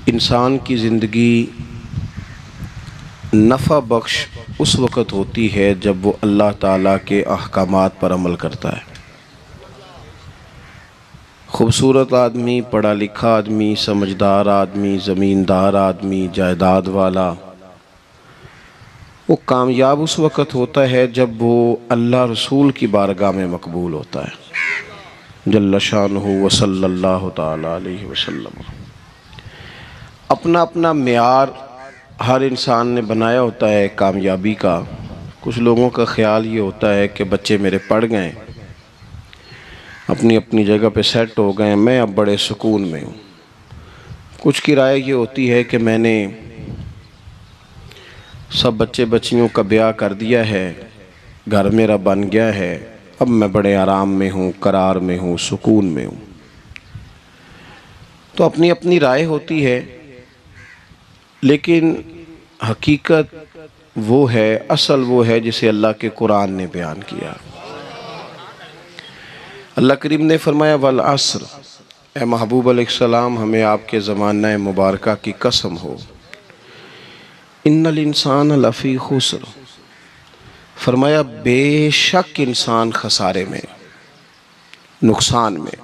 انسان کی زندگی نفع بخش اس وقت ہوتی ہے جب وہ اللہ تعالیٰ کے احکامات پر عمل کرتا ہے۔ خوبصورت آدمی، پڑھا لکھا آدمی، سمجھدار آدمی، زمیندار آدمی، جائیداد والا، وہ کامیاب اس وقت ہوتا ہے جب وہ اللہ رسول کی بارگاہ میں مقبول ہوتا ہے جل شانہ و صلی اللہ تعالیٰ علیہ وسلم۔ اپنا اپنا معیار ہر انسان نے بنایا ہوتا ہے کامیابی کا۔ کچھ لوگوں کا خیال یہ ہوتا ہے کہ بچے میرے پڑھ گئے، اپنی اپنی جگہ پہ سیٹ ہو گئے، میں اب بڑے سکون میں ہوں۔ کچھ کی رائے یہ ہوتی ہے کہ میں نے سب بچے بچیوں کا بیاہ کر دیا ہے، گھر میرا بن گیا ہے، اب میں بڑے آرام میں ہوں، قرار میں ہوں، سکون میں ہوں۔ تو اپنی اپنی رائے ہوتی ہے، لیکن حقیقت وہ ہے، اصل وہ ہے جسے اللہ کے قرآن نے بیان کیا۔ اللہ کریم نے فرمایا والعصر، اے محبوب علیہ السلام ہمیں آپ کے زمانہ مبارکہ کی قسم ہو، ان الانسان لفی خسر، فرمایا بے شک انسان خسارے میں، نقصان میں۔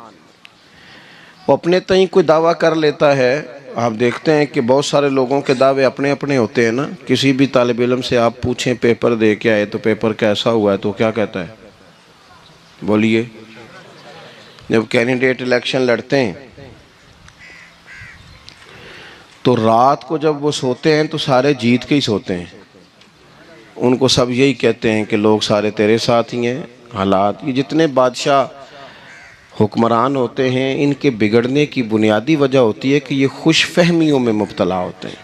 وہ اپنے تئیں کوئی دعویٰ کر لیتا ہے، آپ دیکھتے ہیں کہ بہت سارے لوگوں کے دعوے اپنے اپنے ہوتے ہیں نا۔ کسی بھی طالب علم سے آپ پوچھیں پیپر دے کے آئے تو پیپر کیسا ہوا ہے تو کیا کہتا ہے؟ بولیے۔ جب کینڈیڈیٹ الیکشن لڑتے ہیں تو رات کو جب وہ سوتے ہیں تو سارے جیت کے ہی سوتے ہیں، ان کو سب یہی کہتے ہیں کہ لوگ سارے تیرے ساتھ ہی ہیں۔ حالات، یہ جتنے بادشاہ حکمران ہوتے ہیں ان کے بگڑنے کی بنیادی وجہ ہوتی ہے کہ یہ خوش فہمیوں میں مبتلا ہوتے ہیں۔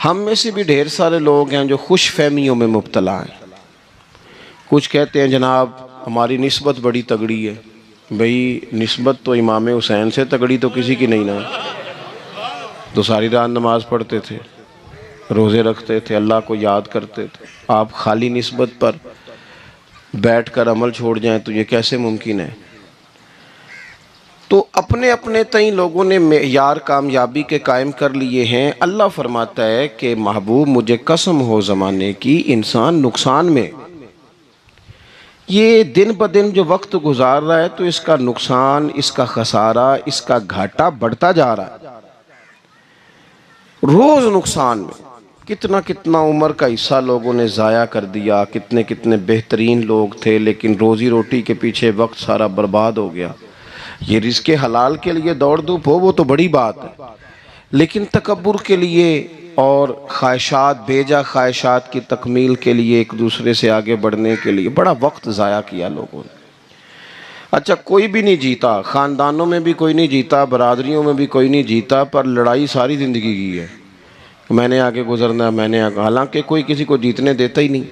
ہم میں سے بھی ڈھیر سارے لوگ ہیں جو خوش فہمیوں میں مبتلا ہیں۔ کچھ کہتے ہیں جناب ہماری نسبت بڑی تگڑی ہے۔ بھئی نسبت تو امام حسین سے تگڑی تو کسی کی نہیں نا، تو ساری رات نماز پڑھتے تھے، روزے رکھتے تھے، اللہ کو یاد کرتے تھے۔ آپ خالی نسبت پر بیٹھ کر عمل چھوڑ جائیں تو یہ کیسے ممکن ہے؟ تو اپنے اپنے تئیں لوگوں نے معیار کامیابی کے قائم کر لیے ہیں۔ اللہ فرماتا ہے کہ محبوب مجھے قسم ہو زمانے کی، انسان نقصان میں۔ یہ دن بدن جو وقت گزار رہا ہے تو اس کا نقصان، اس کا خسارہ، اس کا گھاٹا بڑھتا جا رہا ہے، روز نقصان میں۔ کتنا کتنا عمر کا حصہ لوگوں نے ضائع کر دیا، کتنے کتنے بہترین لوگ تھے لیکن روزی روٹی کے پیچھے وقت سارا برباد ہو گیا۔ یہ رزق حلال کے لیے دوڑ دھوپ ہو وہ تو بڑی بات ہے، لیکن تکبر کے لیے اور خواہشات، بیجا خواہشات کی تکمیل کے لیے، ایک دوسرے سے آگے بڑھنے کے لیے بڑا وقت ضائع کیا لوگوں نے۔ اچھا کوئی بھی نہیں جیتا، خاندانوں میں بھی کوئی نہیں جیتا، برادریوں میں بھی کوئی نہیں جیتا، پر لڑائی ساری زندگی کی ہے، میں نے آگے گزرنا، میں نے آگے، حالانکہ کوئی کسی کو جیتنے دیتا ہی نہیں۔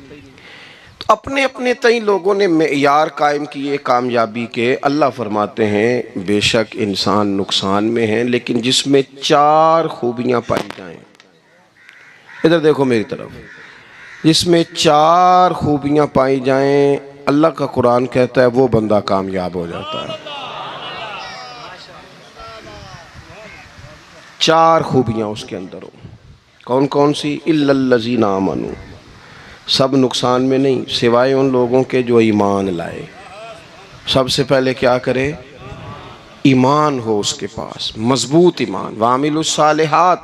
تو اپنے اپنے تئیں لوگوں نے معیار قائم کیے کامیابی کے۔ اللہ فرماتے ہیں بے شک انسان نقصان میں ہے، لیکن جس میں 4 خوبیاں پائی جائیں، ادھر دیکھو میری طرف، جس میں 4 خوبیاں پائی جائیں، اللہ کا قرآن کہتا ہے وہ بندہ کامیاب ہو جاتا ہے۔ 4 خوبیاں اس کے اندر ہو۔ کون کون سی؟ اِلَّا الَّذِينَ آمَنُوا، سب نقصان میں نہیں سوائے ان لوگوں کے جو ایمان لائے۔ سب سے پہلے کیا کرے؟ ایمان ہو اس کے پاس، مضبوط ایمان، وَعَمِلُوا الصَّالِحَاتِ،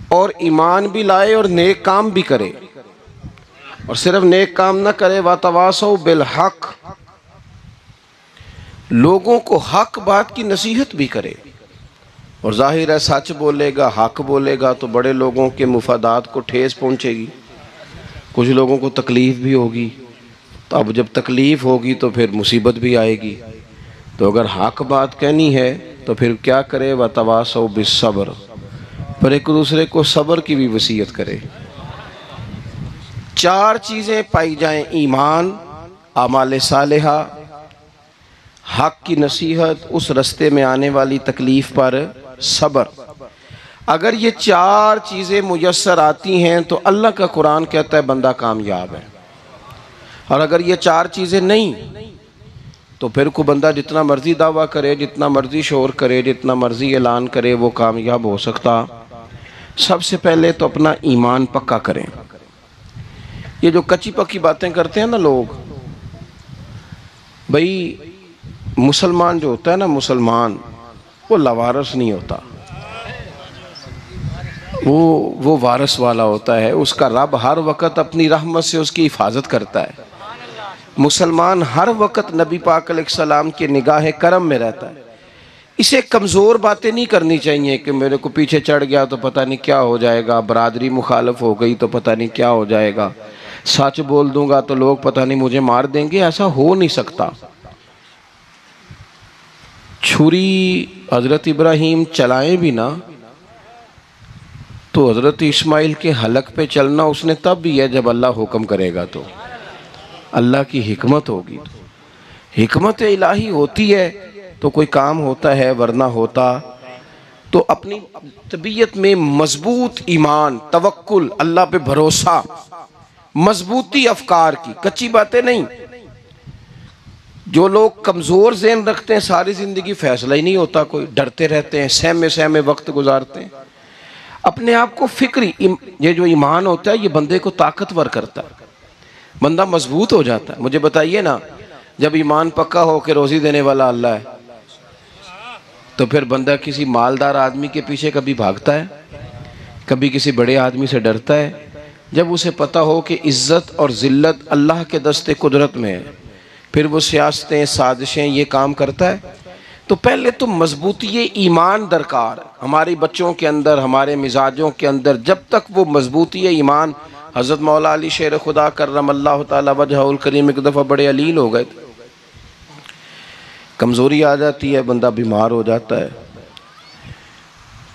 اور ایمان بھی لائے اور نیک کام بھی کرے، اور صرف نیک کام نہ کرے، وَتَوَاصَوْا بِالْحَقِّ، لوگوں کو حق بات کی نصیحت بھی کرے۔ اور ظاہر ہے سچ بولے گا، حق بولے گا تو بڑے لوگوں کے مفادات کو ٹھیس پہنچے گی، کچھ لوگوں کو تکلیف بھی ہوگی، تو اب جب تکلیف ہوگی تو پھر مصیبت بھی آئے گی۔ تو اگر حق بات کہنی ہے تو پھر کیا کرے؟ وَتَوَاصَوْا بِالصَّبْرِ، پر ایک دوسرے کو صبر کی بھی وصیت کرے۔ 4 چیزیں پائی جائیں، ایمان، اعمال صالحہ، حق کی نصیحت، اس رستے میں آنے والی تکلیف پر صبر۔ اگر یہ 4 چیزیں میسر آتی ہیں تو اللہ کا قرآن کہتا ہے بندہ کامیاب ہے۔ اور اگر یہ 4 چیزیں نہیں، تو پھر کوئی بندہ جتنا مرضی دعویٰ کرے، جتنا مرضی شور کرے، جتنا مرضی اعلان کرے، وہ کامیاب ہو سکتا؟ سب سے پہلے تو اپنا ایمان پکا کریں۔ یہ جو کچی پکی باتیں کرتے ہیں نا لوگ، بھئی مسلمان جو ہوتا ہے نا، مسلمان وہ لوارث نہیں ہوتا، وہ وارث والا ہوتا ہے۔ اس کا رب ہر وقت اپنی رحمت سے اس کی حفاظت کرتا ہے۔ مسلمان ہر وقت نبی پاک علیہ السلام کے نگاہ کرم میں رہتا ہے۔ اسے کمزور باتیں نہیں کرنی چاہیے کہ میرے کو پیچھے چڑھ گیا تو پتہ نہیں کیا ہو جائے گا، برادری مخالف ہو گئی تو پتہ نہیں کیا ہو جائے گا، سچ بول دوں گا تو لوگ پتہ نہیں مجھے مار دیں گے۔ ایسا ہو نہیں سکتا۔ چھری حضرت ابراہیم چلائیں بھی نا تو حضرت اسماعیل کے حلق پہ چلنا اس نے تب بھی ہے جب اللہ حکم کرے گا، تو اللہ کی حکمت ہوگی۔ حکمت الہی ہوتی ہے تو کوئی کام ہوتا ہے، ورنہ ہوتا تو اپنی طبیعت میں مضبوط ایمان، توکل، اللہ پہ بھروسہ، مضبوطی افکار کی، کچی باتیں نہیں۔ جو لوگ کمزور ذہن رکھتے ہیں ساری زندگی فیصلہ ہی نہیں ہوتا، کوئی ڈرتے رہتے ہیں، سہمے وقت گزارتے ہیں۔ اپنے آپ کو فکری، یہ جو ایمان ہوتا ہے یہ بندے کو طاقتور کرتا ہے، بندہ مضبوط ہو جاتا ہے۔ مجھے بتائیے نا، جب ایمان پکا ہو کہ روزی دینے والا اللہ ہے تو پھر بندہ کسی مالدار آدمی کے پیچھے کبھی بھاگتا ہے؟ کبھی کسی بڑے آدمی سے ڈرتا ہے؟ جب اسے پتا ہو کہ عزت اور ذلت اللہ کے دست قدرت میں ہے، پھر وہ سیاستیں، سازشیں یہ کام کرتا ہے۔ تو پہلے تو مضبوطی ایمان درکار ہے ہماری بچوں کے اندر، ہمارے مزاجوں کے اندر۔ جب تک وہ مضبوطی ایمان، حضرت مولا علی شیر خدا کرم اللہ تعالی وجہہ الکریم ایک دفعہ بڑے علیل ہو گئے تھے، کمزوری آ جاتی ہے، بندہ بیمار ہو جاتا ہے۔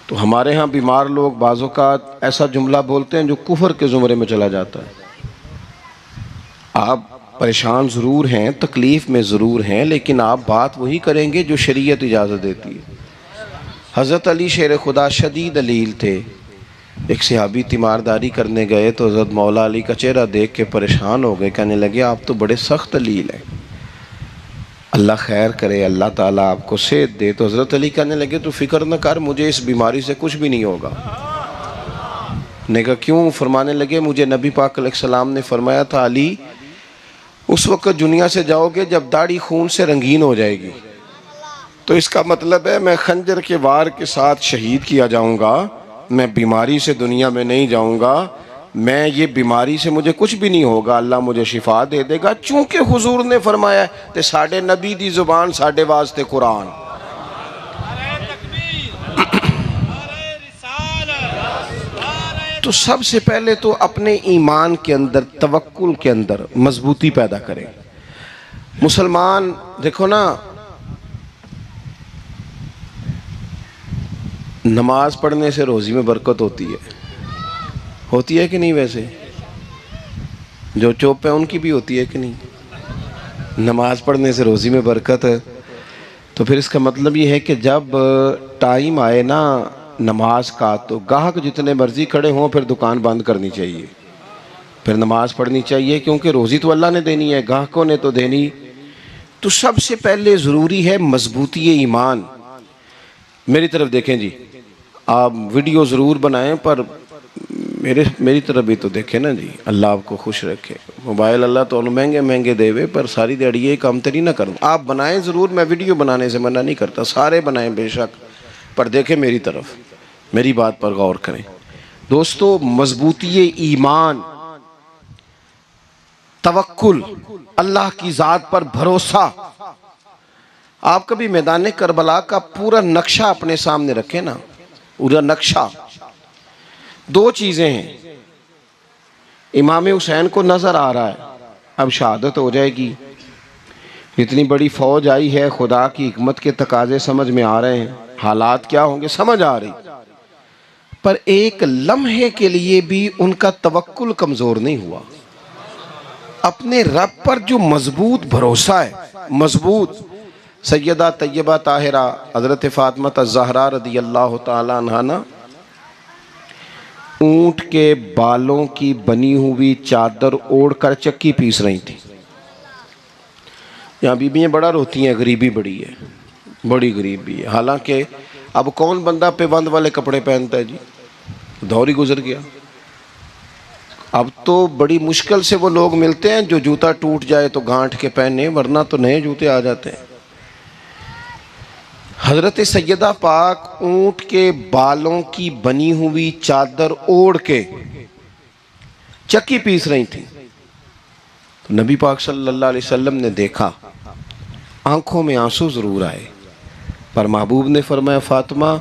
تو ہمارے ہاں بیمار لوگ بعض اوقات ایسا جملہ بولتے ہیں جو کفر کے زمرے میں چلا جاتا ہے۔ آپ پریشان ضرور ہیں، تکلیف میں ضرور ہیں، لیکن آپ بات وہی کریں گے جو شریعت اجازت دیتی ہے۔ حضرت علی شیر خدا شدید علیل تھے، ایک صحابی تیمارداری کرنے گئے تو حضرت مولا علی کا چہرہ دیکھ کے پریشان ہو گئے، کہنے لگے آپ تو بڑے سخت علیل ہیں، اللہ خیر کرے، اللہ تعالیٰ آپ کو صحت دے۔ تو حضرت علی کہنے لگے تو فکر نہ کر، مجھے اس بیماری سے کچھ بھی نہیں ہوگا۔ نے کہا کیوں؟ فرمانے لگے مجھے نبی پاک علیہ السلام نے فرمایا تھا علی اس وقت دنیا سے جاؤ گے جب داڑھی خون سے رنگین ہو جائے گی، تو اس کا مطلب ہے میں خنجر کے وار کے ساتھ شہید کیا جاؤں گا، میں بیماری سے دنیا میں نہیں جاؤں گا، میں یہ بیماری سے مجھے کچھ بھی نہیں ہوگا، اللہ مجھے شفا دے دے گا۔ چونکہ حضور نے فرمایا کہ ساڑھے نبی دی زبان ساڑھے واسطے قرآن۔ تو سب سے پہلے تو اپنے ایمان کے اندر، توکل کے اندر مضبوطی پیدا کریں۔ مسلمان دیکھو نا، نماز پڑھنے سے روزی میں برکت ہوتی ہے کہ نہیں؟ ویسے جو چوپ ہیں ان کی بھی ہوتی ہے کہ نہیں؟ نماز پڑھنے سے روزی میں برکت ہے، تو پھر اس کا مطلب یہ ہے کہ جب ٹائم آئے نا نماز کا تو گاہک جتنے مرضی کھڑے ہوں پھر دکان بند کرنی چاہیے، پھر نماز پڑھنی چاہیے، کیونکہ روزی تو اللہ نے دینی ہے، گاہکوں نے تو دینی۔ تو سب سے پہلے ضروری ہے مضبوطی ایمان۔ میری طرف دیکھیں جی، آپ ویڈیو ضرور بنائیں پر میری طرف بھی تو دیکھیں نا جی، اللہ آپ کو خوش رکھے۔ موبائل اللہ تو مہنگے دے ہوئے پر ساری دیڑی یہ کام تری نہ کروں۔ آپ بنائیں ضرور، میں ویڈیو بنانے سے منع نہیں کرتا، سارے بنائیں بے شک، پر دیکھیں میری طرف، میری بات پر غور کریں۔ دوستو، مضبوطی ایمان، توکل، اللہ کی ذات پر بھروسہ۔ آپ کبھی میدان کربلا کا پورا نقشہ اپنے سامنے رکھیں نا، پورا نقشہ۔ دو چیزیں ہیں، امام حسین کو نظر آ رہا ہے اب شہادت ہو جائے گی، اتنی بڑی فوج آئی ہے، خدا کی حکمت کے تقاضے سمجھ میں آ رہے ہیں، حالات کیا ہوں گے سمجھ آ رہی، پر ایک لمحے کے لیے بھی ان کا توکل کمزور نہیں ہوا۔ اپنے رب پر جو مضبوط بھروسہ ہے، مضبوط۔ سیدہ طیبہ طاہرہ حضرت فاطمہ الزہرا رضی اللہ تعالیٰ عنہا نا اونٹ کے بالوں کی بنی ہوئی چادر اوڑھ کر چکی پیس رہی تھی۔ یہاں بیویاں بڑا روتی ہیں، غریبی بڑی ہے، بڑی غریبی ہے. حالانکہ اب کون بندہ پیبند والے کپڑے پہنتا ہے جی، دور ہی گزر گیا. اب تو بڑی مشکل سے وہ لوگ ملتے ہیں جو جوتا ٹوٹ جائے تو گانٹھ کے پہنے، ورنہ تو نئے جوتے آ جاتے ہیں. حضرت سیدہ پاک اونٹ کے بالوں کی بنی ہوئی چادر اوڑھ کے چکی پیس رہی تھی. تو نبی پاک صلی اللہ علیہ وسلم نے دیکھا، آنکھوں میں آنسو ضرور آئے، پر محبوب نے فرمایا فاطمہ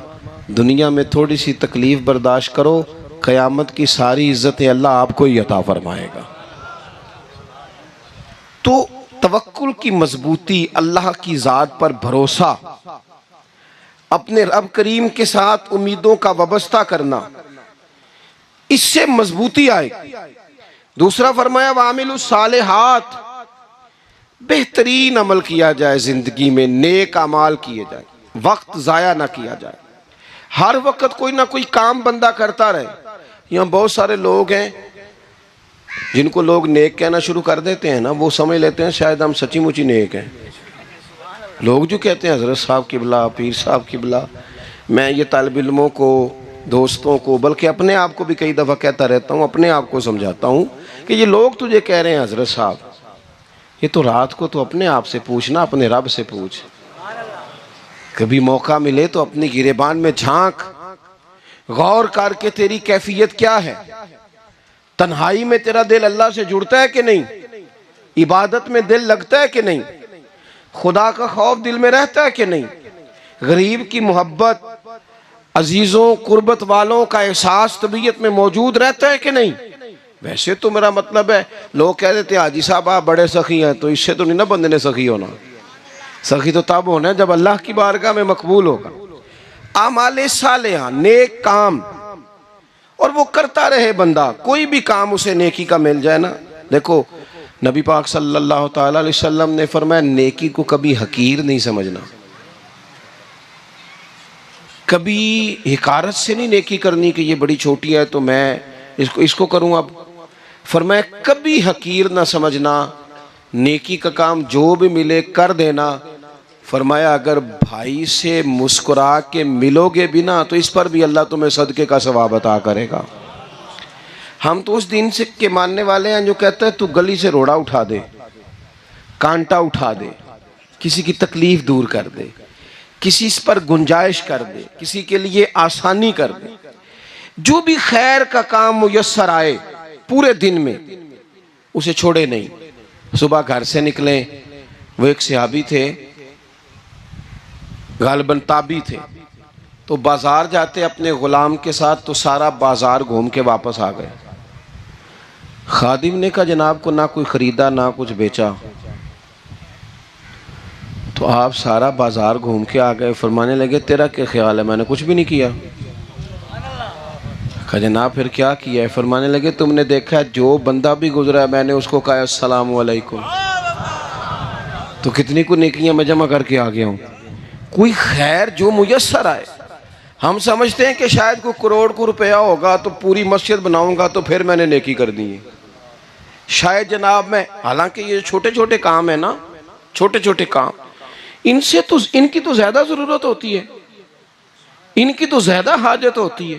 دنیا میں تھوڑی سی تکلیف برداشت کرو، قیامت کی ساری عزتیں اللہ آپ کو ہی عطا فرمائے گا. تو توکل کی مضبوطی، اللہ کی ذات پر بھروسہ، اپنے رب کریم کے ساتھ امیدوں کا وابستہ کرنا، اس سے مضبوطی آئے. دوسرا فرمایا وَعَمِلُوا الصَّالِحَاتِ، بہترین عمل کیا جائے زندگی میں، نیک اعمال کیے جائیں، وقت ضائع نہ کیا جائے. ہر وقت کوئی نہ کوئی کام بندہ کرتا رہے. یہاں بہت سارے لوگ ہیں جن کو لوگ نیک کہنا شروع کر دیتے ہیں نا، وہ سمجھ لیتے ہیں شاید ہم سچی مچی نیک ہیں. لوگ جو کہتے ہیں حضرت صاحب قبلہ، پیر صاحب قبلہ، میں یہ طالب علموں کو، دوستوں کو، بلکہ اپنے آپ کو بھی کئی دفعہ کہتا رہتا ہوں، اپنے آپ کو سمجھاتا ہوں کہ یہ لوگ تجھے کہہ رہے ہیں حضرت صاحب، یہ تو رات کو تو اپنے آپ سے پوچھنا، اپنے رب سے پوچھ. کبھی موقع ملے تو اپنی گریبان میں جھانک، غور کر کے تیری کیفیت کیا ہے. تنہائی میں تیرا دل اللہ سے جڑتا ہے کہ نہیں؟ عبادت میں دل لگتا ہے کہ نہیں؟ خدا کا خوف دل میں رہتا ہے کہ نہیں؟ غریب کی محبت، عزیزوں قربت والوں کا احساس طبیعت میں موجود رہتا ہے کہ نہیں؟ ویسے تو میرا مطلب ہے، لوگ کہہ دیتے ہیں حاجی صاحب آپ بڑے سخی ہیں، تو اس سے تو نہیں نا بندے نے سخی ہونا. سخی تو تب ہونا ہے جب اللہ کی بارگاہ میں مقبول ہوگا. اعمال صالحہ، نیک کام، اور وہ کرتا رہے بندہ، کوئی بھی کام اسے نیکی کا مل جائے نا. دیکھو نبی پاک صلی اللہ تعالی علیہ وسلم نے فرمایا نیکی کو کبھی حقیر نہیں سمجھنا، کبھی حقارت سے نہیں نیکی کرنی کہ یہ بڑی چھوٹی ہے تو میں اس کو کروں. اب فرمایا کبھی حقیر نہ سمجھنا، نیکی کا کام جو بھی ملے کر دینا. فرمایا اگر بھائی سے مسکرا کے ملو گے بھی نا تو اس پر بھی اللہ تمہیں صدقے کا ثواب عطا کرے گا. ہم تو اس دین سے کے ماننے والے ہیں جو کہتے ہیں تو گلی سے روڑا اٹھا دے، کانٹا اٹھا دے، کسی کی تکلیف دور کر دے، کسی اس پر گنجائش کر دے، کسی کے لیے آسانی کر دے. جو بھی خیر کا کام میسر آئے پورے دن میں اسے چھوڑے نہیں. صبح گھر سے نکلیں، وہ ایک صحابی تھے، غالباً تابعی تھے، تو بازار جاتے اپنے غلام کے ساتھ تو سارا بازار گھوم کے واپس آ گئے. خادم نے کہا جناب کو نہ کوئی خریدا نہ کچھ بیچا، تو آپ سارا بازار گھوم کے آ گئے. فرمانے لگے تیرا کیا خیال ہے؟ میں نے کچھ بھی نہیں کیا. کہا جناب پھر کیا کیا ہے؟ فرمانے لگے تم نے دیکھا ہے جو بندہ بھی گزرا ہے میں نے اس کو کہا السلام علیکم، تو کتنی کو نیکیاں میں جمع کر کے آ گیا ہوں. کوئی خیر جو میسر آئے. ہم سمجھتے ہیں کہ شاید کوئی کروڑ کو روپیہ ہوگا تو پوری مسجد بناؤں گا تو پھر میں نے نیکی کر دی ہے. شاید جناب میں، حالانکہ یہ چھوٹے چھوٹے کام ہیں نا، چھوٹے چھوٹے کام، ان کی تو زیادہ ضرورت ہوتی ہے، ان کی تو زیادہ حاجت ہوتی ہے.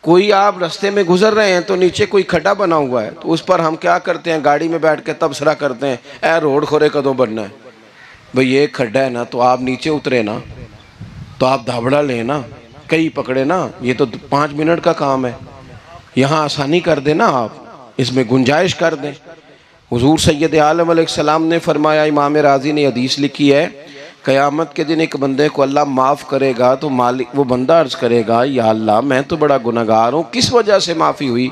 کوئی آپ رستے میں گزر رہے ہیں تو نیچے کوئی کھڈا بنا ہوا ہے تو اس پر ہم کیا کرتے ہیں؟ گاڑی میں بیٹھ کے تبصرہ کرتے ہیں اے روڈ کھورے کدوں بننا ہے. بھئی یہ کھڈا ہے نا تو آپ نیچے اترے نا، تو آپ دھابڑا لیں نا، کئی پکڑے نا، یہ تو 5 منٹ کا کام ہے، یہاں آسانی کر دیں نا، آپ اس میں گنجائش کر دیں. حضور سید عالم علیہ السلام نے فرمایا، امام راضی نے حدیث لکھی ہے، قیامت کے دن ایک بندے کو اللہ معاف کرے گا تو مالک وہ بندہ عرض کرے گا یا اللہ میں تو بڑا گنہگار ہوں، کس وجہ سے معافی ہوئی؟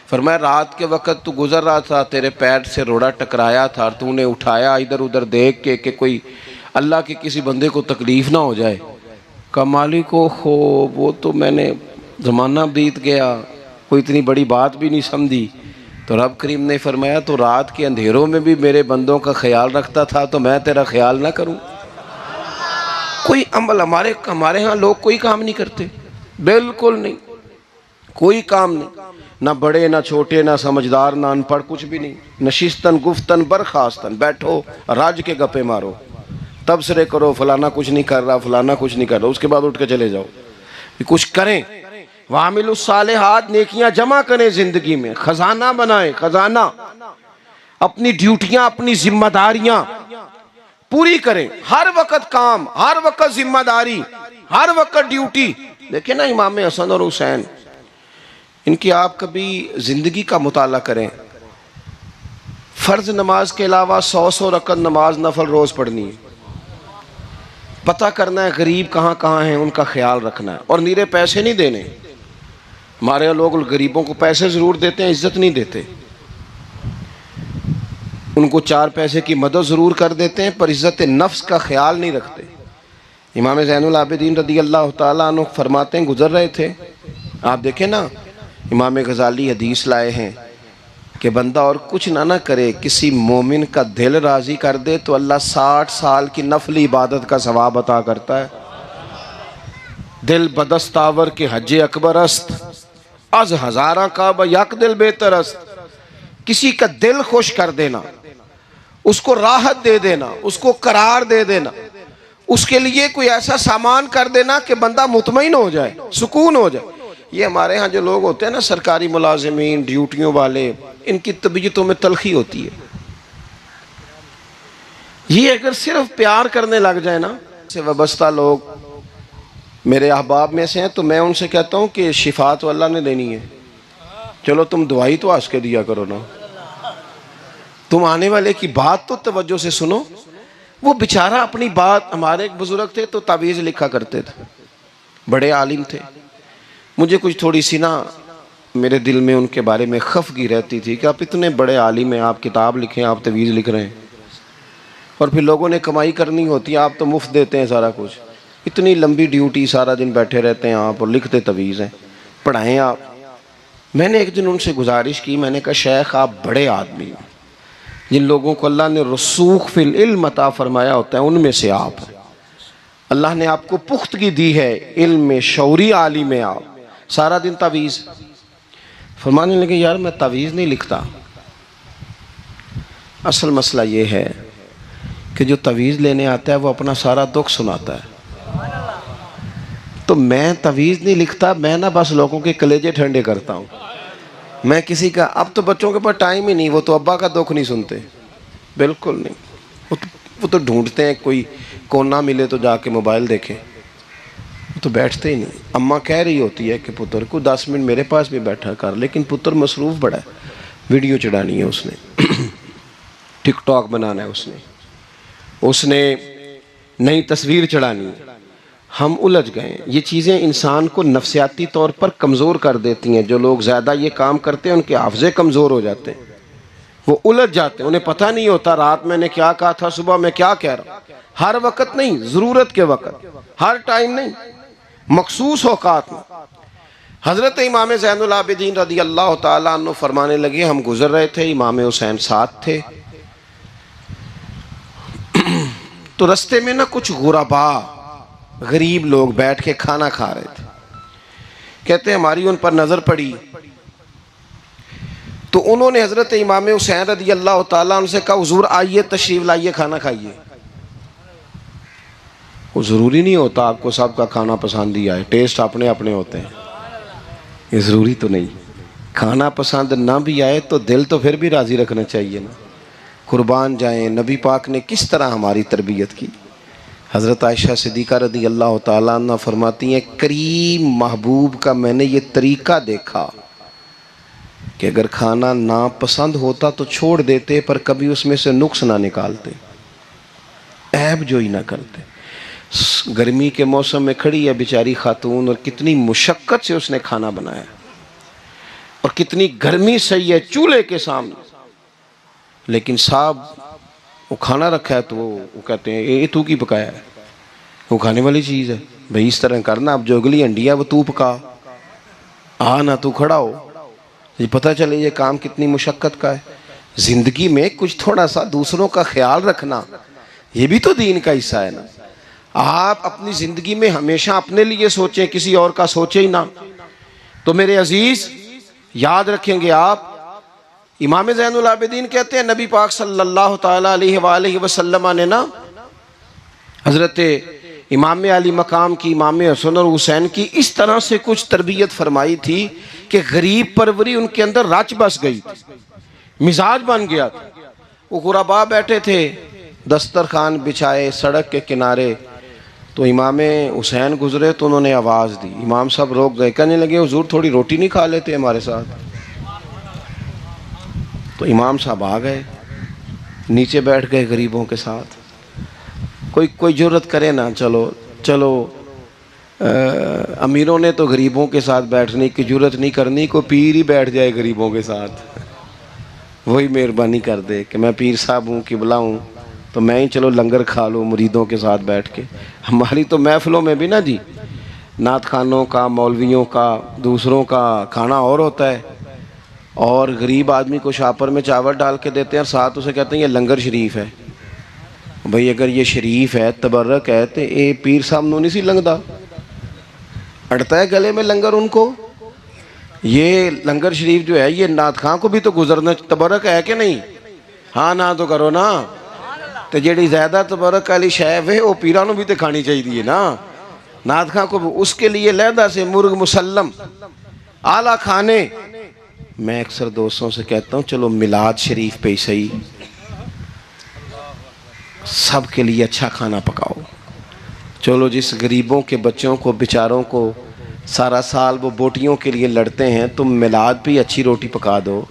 فرمایا رات کے وقت تو گزر رہا تھا، تیرے پیر سے روڑا ٹکرایا تھا اور تو نے اٹھایا ادھر ادھر دیکھ کے کہ کوئی اللہ کے کسی بندے کو تکلیف نہ ہو جائے. کہ مالک کو وہ تو میں نے زمانہ بیت گیا، کوئی اتنی بڑی بات بھی نہیں سمجھی. تو رب کریم نے فرمایا تو رات کے اندھیروں میں بھی میرے بندوں کا خیال رکھتا تھا تو میں تیرا خیال نہ کروں؟ کوئی عمل ہمارے ہاں لوگ کوئی کام نہیں کرتے، بالکل نہیں. کوئی کام نہیں، نہ بڑے نہ چھوٹے نہ سمجھدار نہ ان پڑھ، کچھ بھی نہیں. نشستن گفتن برخاستن، بیٹھو راج کے گپے مارو، تبصرے کرو فلانا کچھ نہیں کر رہا، فلانا کچھ نہیں کر رہا، اس کے بعد اٹھ کے چلے جاؤ. کچھ کریں. وعاملوا الصالحات، نیکیاں جمع کریں زندگی میں، خزانہ بنائیں، خزانہ. اپنی ڈیوٹیاں اپنی ذمہ داریاں پوری کریں. ہر وقت کام، ہر وقت ذمہ داری، ہر وقت ڈیوٹی. دیکھیں نا امام حسن اور حسین، ان کی آپ کبھی زندگی کا مطالعہ کریں. فرض نماز کے علاوہ 100 رکعت نماز نفل روز پڑھنی ہے. پتہ کرنا ہے غریب کہاں کہاں ہیں، ان کا خیال رکھنا ہے. اور نیرے پیسے نہیں دینے. ہمارے لوگ غریبوں کو پیسے ضرور دیتے ہیں، عزت نہیں دیتے. ان کو 4 پیسے کی مدد ضرور کر دیتے ہیں، پر عزت نفس کا خیال نہیں رکھتے. امام زین العابدین رضی اللہ تعالیٰ عنہ فرماتے ہیں، گزر رہے تھے، آپ دیکھیں نا، امام غزالی حدیث لائے ہیں کہ بندہ اور کچھ نہ کرے، کسی مومن کا دل راضی کر دے تو اللہ 60 سال کی نفلی عبادت کا ثواب عطا کرتا ہے. دل بدستاور کے حج اکبر است، از ہزاراں کعبہ یک دل بہتر است. کسی کا دل خوش کر دینا، اس کو راحت دے دینا، اس کو قرار دے دینا، اس کے لیے کوئی ایسا سامان کر دینا کہ بندہ مطمئن ہو جائے، سکون ہو جائے. یہ ہمارے ہاں جو لوگ ہوتے ہیں نا، سرکاری ملازمین، ڈیوٹیوں والے، ان کی طبیعتوں میں تلخی ہوتی ہے. یہ اگر صرف پیار کرنے لگ جائے نا، سے وابستہ لوگ میرے احباب میں سے ہیں، تو میں ان سے کہتا ہوں کہ شفا تو اللہ نے دینی ہے، چلو تم دعائی تو آج کے دیا کرو نا، تم آنے والے کی بات تو توجہ سے سنو. وہ بیچارہ اپنی بات، ہمارے ایک بزرگ تھے تو تعویذ لکھا کرتے تھے، بڑے عالم تھے. مجھے کچھ تھوڑی سی نا میرے دل میں ان کے بارے میں خفگی رہتی تھی کہ آپ اتنے بڑے عالم ہیں، آپ کتاب لکھیں، آپ تعویذ لکھ رہے ہیں، اور پھر لوگوں نے کمائی کرنی ہوتی ہے، آپ تو مفت دیتے ہیں سارا کچھ. اتنی لمبی ڈیوٹی، سارا دن بیٹھے رہتے ہیں آپ اور لکھتے تعویذ ہیں، پڑھائیں آپ. میں نے ایک دن ان سے گزارش کی، میں نے کہا شیخ آپ بڑے آدمی ہیں، جن لوگوں کو اللہ نے رسوخ فی العلم عطا فرمایا ہوتا ہے ان میں سے آپ ہیں. اللہ نے آپ کو پختگی دی ہے، علم میں شعوری عالم ہیں آپ، سارا دن تعویذ. فرمانے لگے یار میں تعویذ نہیں لکھتا، اصل مسئلہ یہ ہے کہ جو تعویذ لینے آتا ہے وہ اپنا سارا دکھ سناتا ہے. تو میں تعویذ نہیں لکھتا، میں نا بس لوگوں کے کلیجے ٹھنڈے کرتا ہوں. میں کسی کا، اب تو بچوں کے پاس ٹائم ہی نہیں، وہ تو ابا کا دکھ نہیں سنتے، بالکل نہیں. وہ تو ڈھونڈتے ہیں کوئی کونا ملے تو جا کے موبائل دیکھیں، وہ تو بیٹھتے ہی نہیں. اماں کہہ رہی ہوتی ہے کہ پتر کو 10 منٹ میرے پاس بھی بیٹھا کر، لیکن پتر مصروف بڑا ہے، ویڈیو چڑھانی ہے اس نے، ٹک ٹاک بنانا ہے اس نے نئی تصویر چڑھانی ہے. ہم الجھ گئے. یہ چیزیں انسان کو نفسیاتی طور پر کمزور کر دیتی ہیں. جو لوگ زیادہ یہ کام کرتے ہیں ان کے حافظے کمزور ہو جاتے ہیں، وہ الجھ جاتے ہیں، انہیں پتہ نہیں ہوتا رات میں نے کیا کہا تھا، صبح میں کیا کہہ رہا. ہر وقت نہیں، ضرورت کے وقت، ہر ٹائم نہیں، مخصوص اوقات میں. حضرت امام زین العابدین رضی اللہ تعالیٰ عنہ فرمانے لگے، ہم گزر رہے تھے، امام حسین ساتھ تھے، تو رستے میں نا کچھ غربا، غریب لوگ بیٹھ کے کھانا کھا رہے تھے. کہتے ہیں ہماری ان پر نظر پڑی تو انہوں نے حضرت امام حسین رضی اللہ تعالیٰ عنہ سے کہا حضور آئیے، تشریف لائیے، کھانا کھائیے. وہ ضروری نہیں ہوتا آپ کو سب کا کھانا پسند ہی آئے، ٹیسٹ اپنے اپنے ہوتے ہیں، یہ ضروری تو نہیں. کھانا پسند نہ بھی آئے تو دل تو پھر بھی راضی رکھنا چاہیے نا. قربان جائیں، نبی پاک نے کس طرح ہماری تربیت کی. حضرت عائشہ صدیقہ رضی اللہ تعالیٰ عنہ فرماتی ہیں کریم محبوب کا میں نے یہ طریقہ دیکھا کہ اگر کھانا ناپسند ہوتا تو چھوڑ دیتے، پر کبھی اس میں سے نقص نہ نکالتے، عیب جوئی نہ کرتے. گرمی کے موسم میں کھڑی ہے بیچاری خاتون، اور کتنی مشقت سے اس نے کھانا بنایا، اور کتنی گرمی سہی ہے چولہے کے سامنے، لیکن صاحب وہ کھانا رکھا ہے تو وہ کہتے ہیں یہ تو کی پکایا ہے، وہ کھانے والی چیز ہے بھئی، اس طرح کرنا، اب جو اگلی ہنڈی ہے وہ تو پکا، نہ تو کھڑا ہو. یہ پتہ چلے یہ کام کتنی مشقت کا ہے. زندگی میں کچھ تھوڑا سا دوسروں کا خیال رکھنا یہ بھی تو دین کا حصہ ہے نا. آپ اپنی زندگی میں ہمیشہ اپنے لیے سوچیں، کسی اور کا سوچیں ہی نہ. تو میرے عزیز یاد رکھیں گے آپ، امام زین العابدین کہتے ہیں نبی پاک صلی اللہ تعالیٰ علیہ وآلہ وسلم نے نا حضرت امام علی مقام کی، امام حسن اور حسین کی اس طرح سے کچھ تربیت فرمائی تھی کہ غریب پروری ان کے اندر رچ بس گئی تھی، مزاج بن گیا تھا۔ وہ غربا بیٹھے تھے دسترخوان بچھائے سڑک کے کنارے، تو امام حسین گزرے تو انہوں نے آواز دی، امام صاحب روک گئے، کہنے لگے حضور تھوڑی روٹی نہیں کھا لیتے ہمارے ساتھ؟ تو امام صاحب آ گئے، نیچے بیٹھ گئے غریبوں کے ساتھ۔ کوئی جرت کرے نا، چلو امیروں نے تو غریبوں کے ساتھ بیٹھنے کی جرت نہیں کرنی، کوئی پیر ہی بیٹھ جائے غریبوں کے ساتھ، وہی مہربانی کر دے کہ میں پیر صاحب ہوں، قبلہ ہوں، تو میں ہی چلو لنگر کھا لوں مریدوں کے ساتھ بیٹھ کے۔ ہماری تو محفلوں میں بھی نا جی نعت خانوں کا، مولویوں کا، دوسروں کا کھانا اور ہوتا ہے، اور غریب آدمی کو شاپر میں چاول ڈال کے دیتے ہیں اور ساتھ اسے کہتے ہیں یہ لنگر شریف ہے۔ بھئی اگر یہ شریف ہے، تبرک ہے، تو اے پیر صاحب نو نہیں سی لنگدا، اڑتا ہے گلے میں لنگر ان کو۔ یہ لنگر شریف جو ہے یہ نعت خاں کو بھی تو گزرنا تبرک ہے کہ نہیں؟ ہاں نہ تو کرو نا، تو جیڑی زیادہ تبرک والی شے ہے وہ پیرانوں بھی تو کھانی چاہیے نا، نعت خاں کو بھی اس کے لیے لہدہ سے مرغ مسلم اعلیٰ کھانے۔ میں اکثر دوستوں سے کہتا ہوں چلو میلاد شریف پہ ہی صحیح سب کے لیے اچھا کھانا پکاؤ، چلو جس غریبوں کے بچوں کو بیچاروں کو سارا سال وہ بوٹیوں کے لیے لڑتے ہیں، تم میلاد پہ اچھی روٹی پکا دو،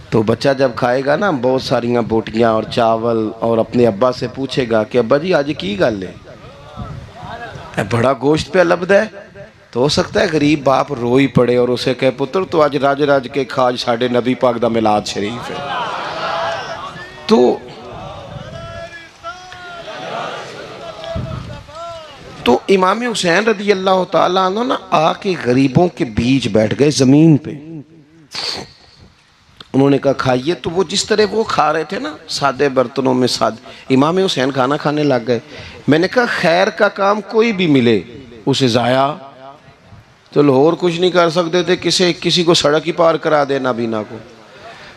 تو بچہ جب کھائے گا نا بہت ساریاں بوٹیاں اور چاول، اور اپنے ابا سے پوچھے گا کہ ابا جی آج کی گل ہے، بڑا گوشت پہ لبد ہے، تو ہو سکتا ہے غریب باپ روئی پڑے اور اسے کہے پتر تو آج راج راج کے کھاج ساڑھے نبی پاک دا میلاد شریف ہے۔ تو امام حسین رضی اللہ تعالیٰ عنہ نا آ کے غریبوں کے بیچ بیٹھ گئے زمین پہ، انہوں نے کہا کھائیے، تو وہ جس طرح وہ کھا رہے تھے نا سادے برتنوں میں امام حسین کھانا کھانے لگ گئے۔ میں نے کہا خیر کا کام کوئی بھی ملے اسے ضائع، چلو اور کچھ نہیں کر سکتے تھے، کسی کو سڑک ہی پار کرا دے نابینا کو،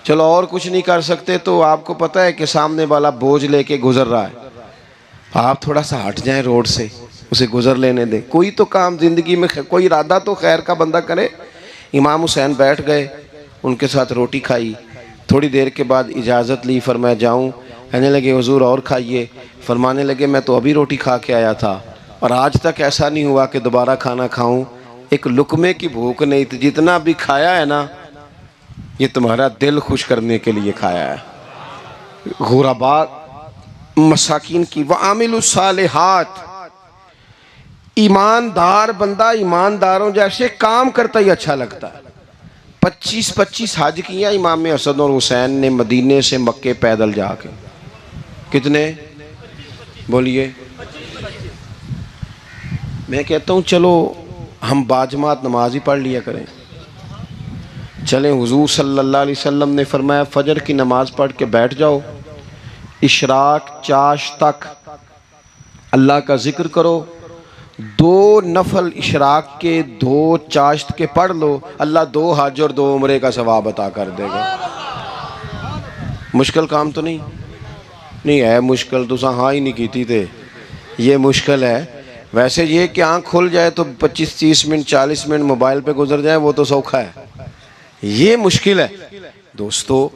چلو اور کچھ نہیں کر سکتے تو آپ کو پتہ ہے کہ سامنے والا بوجھ لے کے گزر رہا ہے، آپ تھوڑا سا ہٹ جائیں روڈ سے، اسے گزر لینے دیں، کوئی تو کام زندگی میں کوئی ارادہ تو خیر کا بندہ کرے۔ امام حسین بیٹھ گئے، ان کے ساتھ روٹی کھائی، تھوڑی دیر کے بعد اجازت لی، فرمایا جاؤں؟ کہنے لگے حضور اور کھائیے، فرمانے لگے میں تو ابھی روٹی کھا کے آیا تھا اور آج تک ایسا نہیں ہوا کہ دوبارہ کھانا کھاؤں، ایک لقمے کی بھوک نہیں تھی، جتنا بھی کھایا ہے نا یہ تمہارا دل خوش کرنے کے لیے کھایا ہے۔ غرباء مساکین کی وعامل الصالحات، ایماندار بندہ ایمانداروں جیسے کام کرتا ہی اچھا لگتا ہے۔ 25 حج کیا امام حسن اور حسین نے مدینے سے مکے پیدل جا کے، کتنے بولیے؟ میں کہتا ہوں چلو ہم باجماعت نماز ہی پڑھ لیا کریں، چلیں حضور صلی اللہ علیہ وسلم نے فرمایا فجر کی نماز پڑھ کے بیٹھ جاؤ، اشراق چاش تک اللہ کا ذکر کرو، 2 نفل اشراق کے 2 چاشت کے پڑھ لو، اللہ 2 حج اور 2 عمرے کا ثواب عطا کر دے گا۔ مشکل کام تو نہیں ہے، مشکل تو ہاں ہی نہیں کیتی تھے، یہ مشکل ہے۔ ویسے یہ کہ آنکھ کھل جائے تو 25-30 منٹ 40 منٹ موبائل پہ گزر جائے وہ تو سوکھا ہے، یہ مشکل ہے۔ دوستو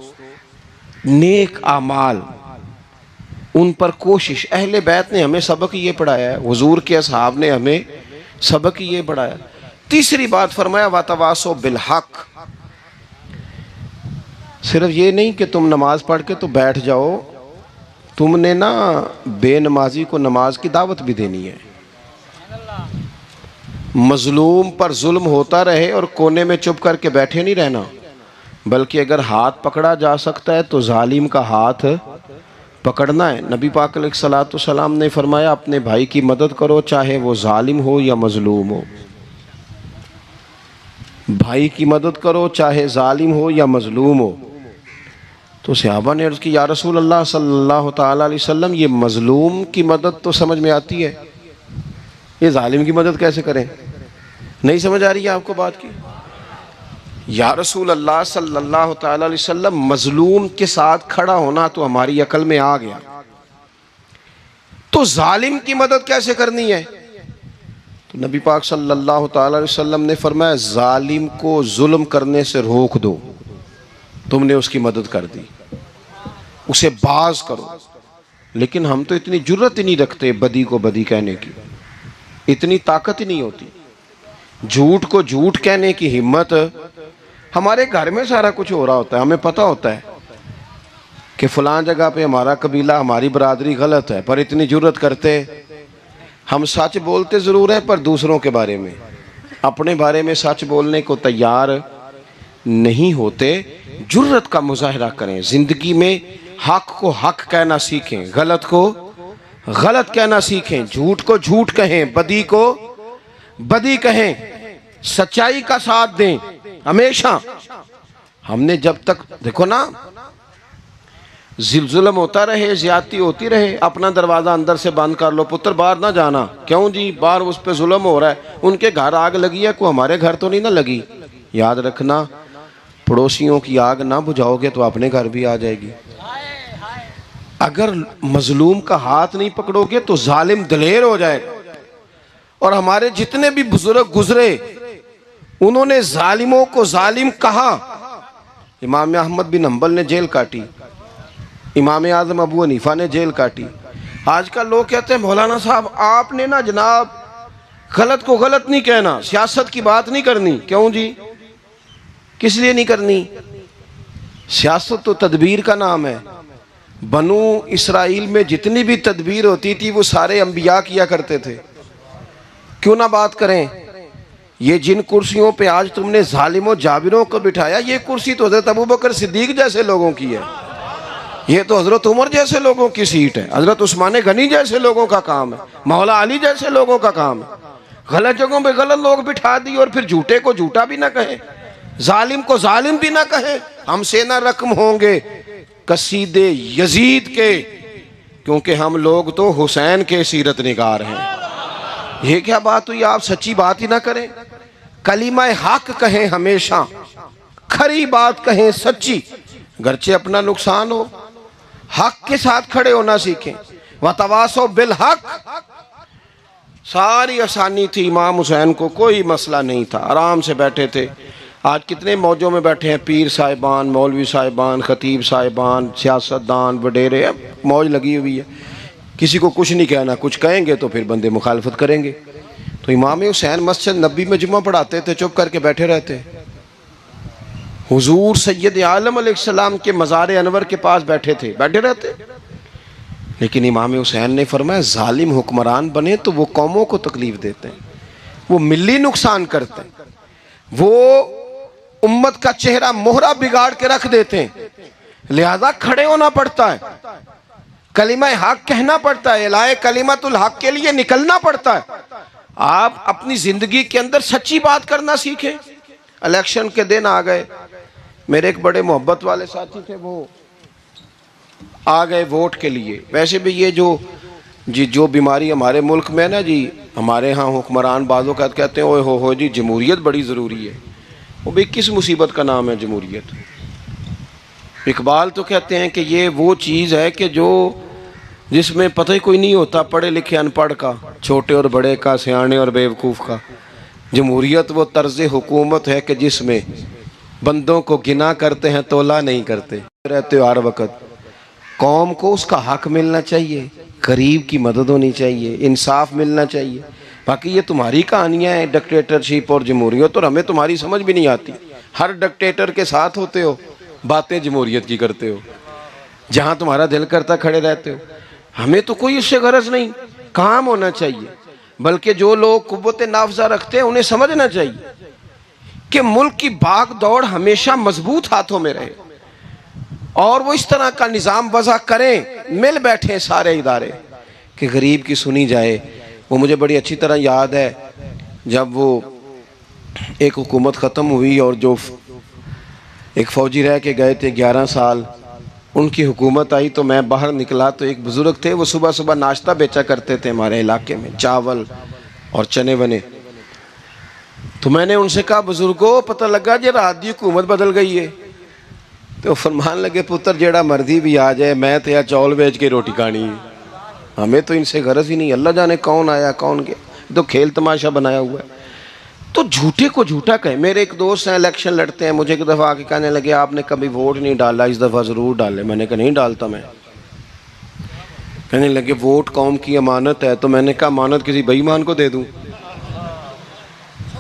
نیک اعمال ان پر کوشش، اہل بیت نے ہمیں سبق یہ پڑھایا ہے، حضور کے اصحاب نے ہمیں سبق یہ پڑھایا۔ تیسری بات فرمایا وَتَوَاصَوْا بِالْحَقِّ، صرف یہ نہیں کہ تم نماز پڑھ کے تو بیٹھ جاؤ، تم نے نا بے نمازی کو نماز کی دعوت بھی دینی ہے۔ مظلوم پر ظلم ہوتا رہے اور کونے میں چپ کر کے بیٹھے نہیں رہنا، بلکہ اگر ہاتھ پکڑا جا سکتا ہے تو ظالم کا ہاتھ پکڑنا ہے۔ نبی پاک علیہ الصلوۃ والسلام نے فرمایا اپنے بھائی کی مدد کرو چاہے وہ ظالم ہو یا مظلوم ہو، بھائی کی مدد کرو چاہے ظالم ہو یا مظلوم ہو۔ تو صحابہ نے عرض کی یا رسول اللہ صلی اللہ تعالیٰ علیہ وسلم یہ مظلوم کی مدد تو سمجھ میں آتی ہے، یہ ظالم کی مدد کیسے کریں؟ نہیں سمجھ آ رہی ہے آپ کو بات کی؟ یا رسول اللہ صلی اللہ تعالی علیہ وسلم، مظلوم کے ساتھ کھڑا ہونا تو ہماری عقل میں آ گیا، تو ظالم کی مدد کیسے کرنی ہے؟ تو نبی پاک صلی اللہ تعالی علیہ وسلم نے فرمایا ظالم کو ظلم کرنے سے روک دو، تم نے اس کی مدد کر دی، اسے باز کرو۔ لیکن ہم تو اتنی جرت ہی نہیں رکھتے بدی کو بدی کہنے کی، اتنی طاقت ہی نہیں ہوتی، جھوٹ کو جھوٹ کہنے کی ہمت۔ ہمارے گھر میں سارا کچھ ہو رہا ہوتا ہے، ہمیں پتہ ہوتا ہے کہ فلاں جگہ پہ ہمارا قبیلہ ہماری برادری غلط ہے، پر اتنی جرت کرتے ہم سچ بولتے ضرور ہیں پر دوسروں کے بارے میں، اپنے بارے میں سچ بولنے کو تیار نہیں ہوتے۔ جرت کا مظاہرہ کریں، زندگی میں حق کو حق کہنا سیکھیں، غلط کو غلط کہنا سیکھیں، جھوٹ کو جھوٹ کہیں، بدی کو بدی کہیں، سچائی کا ساتھ دیں ہمیشہ۔ ہم نے جب تک دیکھو نا ظلم ہوتا رہے، زیادتی ہوتی رہے، اپنا دروازہ اندر سے بند کر لو، پتر باہر نہ جانا، کیوں جی باہر اس پہ ظلم ہو رہا ہے، ان کے گھر آگ لگی ہے، کوئی ہمارے گھر تو نہیں نہ لگی۔ یاد رکھنا پڑوسیوں کی آگ نہ بجھاؤ گے تو اپنے گھر بھی آ جائے گی۔ اگر مظلوم کا ہاتھ نہیں پکڑو گے تو ظالم دلیر ہو جائے گا۔ اور ہمارے جتنے بھی بزرگ گزرے انہوں نے ظالموں کو ظالم کہا۔ امام احمد بن حنبل نے جیل کاٹی، امام اعظم ابو حنیفہ نے جیل کاٹی۔ آج کل لوگ کہتے ہیں مولانا صاحب آپ نے نا جناب غلط کو غلط نہیں کہنا، سیاست کی بات نہیں کرنی۔ کیوں جی؟ کس لیے نہیں کرنی؟ سیاست تو تدبیر کا نام ہے۔ بنو اسرائیل میں جتنی بھی تدبیر ہوتی تھی وہ سارے انبیاء کیا کرتے تھے۔ کیوں نہ بات کریں؟ یہ جن کرسیوں پہ آج تم نے ظالموں جابروں کو بٹھایا، یہ کرسی تو حضرت ابوبکر صدیق جیسے لوگوں کی ہے، یہ تو حضرت عمر جیسے لوگوں کی سیٹ ہے، حضرت عثمان غنی جیسے لوگوں کا کام ہے، مولا علی جیسے لوگوں کا کام ہے۔ غلط جگہوں پہ غلط لوگ بٹھا دی اور پھر جھوٹے کو جھوٹا بھی نہ کہیں، ظالم کو ظالم بھی نہ کہیں۔ ہم سے نہ رقم ہوں گے قصید یزید کے، کیونکہ ہم لوگ تو حسین کے سیرت نگار ہیں۔ یہ کیا بات ہوئی؟ آپ سچی بات ہی نہ کریں، کلمہ حق کہیں، ہمیشہ کھری بات کہیں، سچی، گرچہ اپنا نقصان ہو، حق کے ساتھ کھڑے ہونا سیکھیں۔ وَتَوَاصَوْا بِالْحَقِّ، ساری آسانی تھی، امام حسین کو کوئی مسئلہ نہیں تھا، آرام سے بیٹھے تھے۔ آج کتنے موجوں میں بیٹھے ہیں، پیر صاحبان، مولوی صاحبان، خطیب صاحبان، سیاستدان، وڈیرے، موج لگی ہوئی ہے، کسی کو کچھ نہیں کہنا، کچھ کہیں گے تو پھر بندے مخالفت کریں گے۔ تو امام حسین مسجد نبی میں جمعہ پڑھاتے تھے، چپ کر کے بیٹھے رہتے، حضور سید عالم علیہ السلام کے مزار انور کے پاس بیٹھے تھے، بیٹھے رہتے۔ لیکن امام حسین نے فرمایا ظالم حکمران بنے تو وہ قوموں کو تکلیف دیتے ہیں، وہ ملی نقصان کرتے ہیں، وہ امت کا چہرہ مہرہ بگاڑ کے رکھ دیتے ہیں، لہذا کھڑے ہونا پڑتا ہے، کلمہ حق کہنا پڑتا ہے، الہے کلمت الحق کے لیے نکلنا پڑتا ہے۔ آپ اپنی زندگی کے اندر سچی بات کرنا سیکھیں۔ الیکشن کے دن آ گئے، میرے ایک بڑے محبت والے ساتھی تھے، وہ آ گئے ووٹ کے لیے۔ ویسے بھی یہ جو بیماری ہمارے ملک میں نا جی، ہمارے ہاں حکمران بعضوں کا کہتے ہیں اوے ہو جی جمہوریت بڑی ضروری ہے۔ وہ بھی کس مصیبت کا نام ہے جمہوریت؟ اقبال تو کہتے ہیں کہ یہ وہ چیز ہے کہ جس میں پتہ ہی کوئی نہیں ہوتا، پڑھے لکھے ان پڑھ کا، چھوٹے اور بڑے کا، سیانے اور بیوقوف کا۔ جمہوریت وہ طرز حکومت ہے کہ جس میں بندوں کو گنا کرتے ہیں تولا نہیں کرتے رہتے ہو ہر وقت۔ قوم کو اس کا حق ملنا چاہیے، غریب کی مدد ہونی چاہیے، انصاف ملنا چاہیے۔ باقی یہ تمہاری کہانیاں ہیں ڈکٹیٹرشپ اور جمہوریت، اور ہمیں تمہاری سمجھ بھی نہیں آتی۔ ہر ڈکٹیٹر کے ساتھ ہوتے ہو، باتیں جمہوریت کی کرتے ہو، جہاں تمہارا دل کرتا کھڑے رہتے ہو۔ ہمیں تو کوئی اس سے غرض نہیں، کام ہونا چاہیے۔ بلکہ جو لوگ قوت نافذہ رکھتے ہیں انہیں سمجھنا چاہیے کہ ملک کی بھاگ دوڑ ہمیشہ مضبوط ہاتھوں میں رہے، اور وہ اس طرح کا نظام وضع کریں، مل بیٹھیں سارے ادارے کہ غریب کی سنی جائے۔ وہ مجھے بڑی اچھی طرح یاد ہے جب وہ ایک حکومت ختم ہوئی اور جو ایک فوجی رہ کے گئے تھے 11 سال، ان کی حکومت آئی تو میں باہر نکلا تو ایک بزرگ تھے، وہ صبح صبح ناشتہ بیچا کرتے تھے ہمارے علاقے میں، چاول اور چنے بنے۔ تو میں نے ان سے کہا بزرگوں پتہ لگا جی رات دی حکومت بدل گئی ہے. تو فرمان لگے پتر جیڑا مرضی بھی آ جائے میں تو یا چول بیچ کے روٹی کھانی ہے, ہمیں تو ان سے غرض ہی نہیں. اللہ جانے کون آیا کون گیا, تو کھیل تماشا بنایا ہوا ہے. تو جھوٹے کو جھوٹا کہیں. میرے ایک دوست ہیں الیکشن لڑتے ہیں, مجھے ایک دفعہ آ کے کہنے لگے آپ نے کبھی ووٹ نہیں ڈالا, اس دفعہ ضرور ڈالے. میں نے کہا نہیں ڈالتا میں. کہنے لگے ووٹ قوم کی امانت ہے. تو میں نے کہا امانت کسی بے ایمان کو دے دوں؟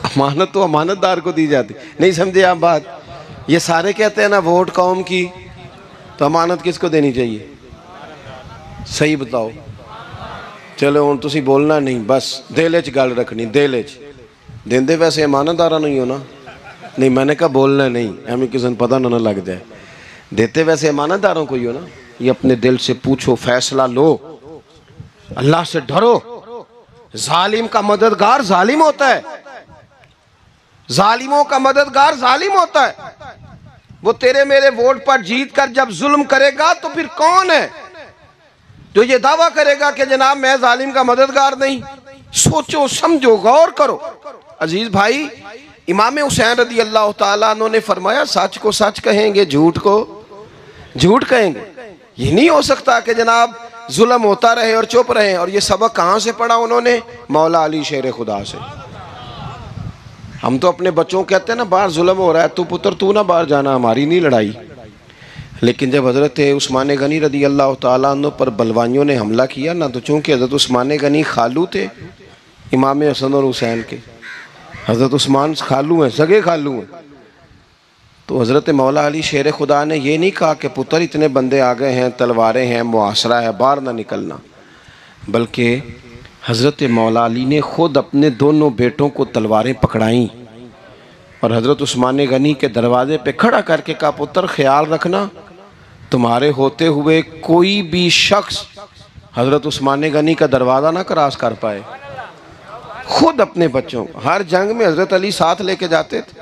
امانت تو امانت دار کو دی جاتی. نہیں سمجھے آپ بات؟ یہ سارے کہتے ہیں نا ووٹ قوم کی, تو امانت کس کو دینی چاہیے؟ صحیح بتاؤ. چلو ہوں تسی بولنا نہیں, بس دل وچ گل رکھنی, دل وچ. دیندے ویسے امانت دارا نہیں ہو نا؟ نہیں میں نے کہا بولنا نہیں, ہمیں کسی نے پتہ نہ لگ جائے. دیتے ویسے امانت داروں کو ہی ہو نا. یہ اپنے دل سے پوچھو, فیصلہ لو, اللہ سے ڈرو. ظالم کا مددگار ظالم ہوتا ہے, ظالموں کا مددگار ظالم ہوتا ہے. وہ تیرے میرے ووٹ پر جیت کر جب ظلم کرے گا تو پھر کون ہے جو یہ دعویٰ کرے گا کہ جناب میں ظالم کا مددگار نہیں؟ سوچو سمجھو غور کرو. عزیز بھائی, امام حسین رضی اللہ تعالیٰ عنہ نے فرمایا سچ کو سچ کہیں گے, جھوٹ کو جھوٹ کہیں گے. یہ نہیں ہو سکتا کہ جناب ظلم ہوتا رہے اور چپ رہے. اور یہ سبق کہاں سے پڑھا انہوں نے؟ مولا علی شیر خدا سے. ہم تو اپنے بچوں کہتے ہیں نا باہر ظلم ہو رہا ہے, تو پتر تو نہ باہر جانا, ہماری نہیں لڑائی. لیکن جب حضرت عثمان غنی رضی اللہ تعالیٰ عنہ پر بلوائیوں نے حملہ کیا نا, تو چونکہ حضرت عثمان غنی خالو تھے امام حسن اور حسین کے, حضرت عثمان خالو ہیں, سگے خالو ہیں, تو حضرت مولا علی شیر خدا نے یہ نہیں کہا کہ پتر اتنے بندے آ گئے ہیں, تلواریں ہیں, محاصرہ ہے, باہر نہ نکلنا. بلکہ حضرت مولا علی نے خود اپنے دونوں بیٹوں کو تلواریں پکڑائیں اور حضرت عثمان غنی کے دروازے پہ کھڑا کر کے کہا پتر خیال رکھنا تمہارے ہوتے ہوئے کوئی بھی شخص حضرت عثمان غنی کا دروازہ نہ کراس کر پائے. خود اپنے بچوں کو, ہر جنگ میں حضرت علی ساتھ لے کے جاتے تھے.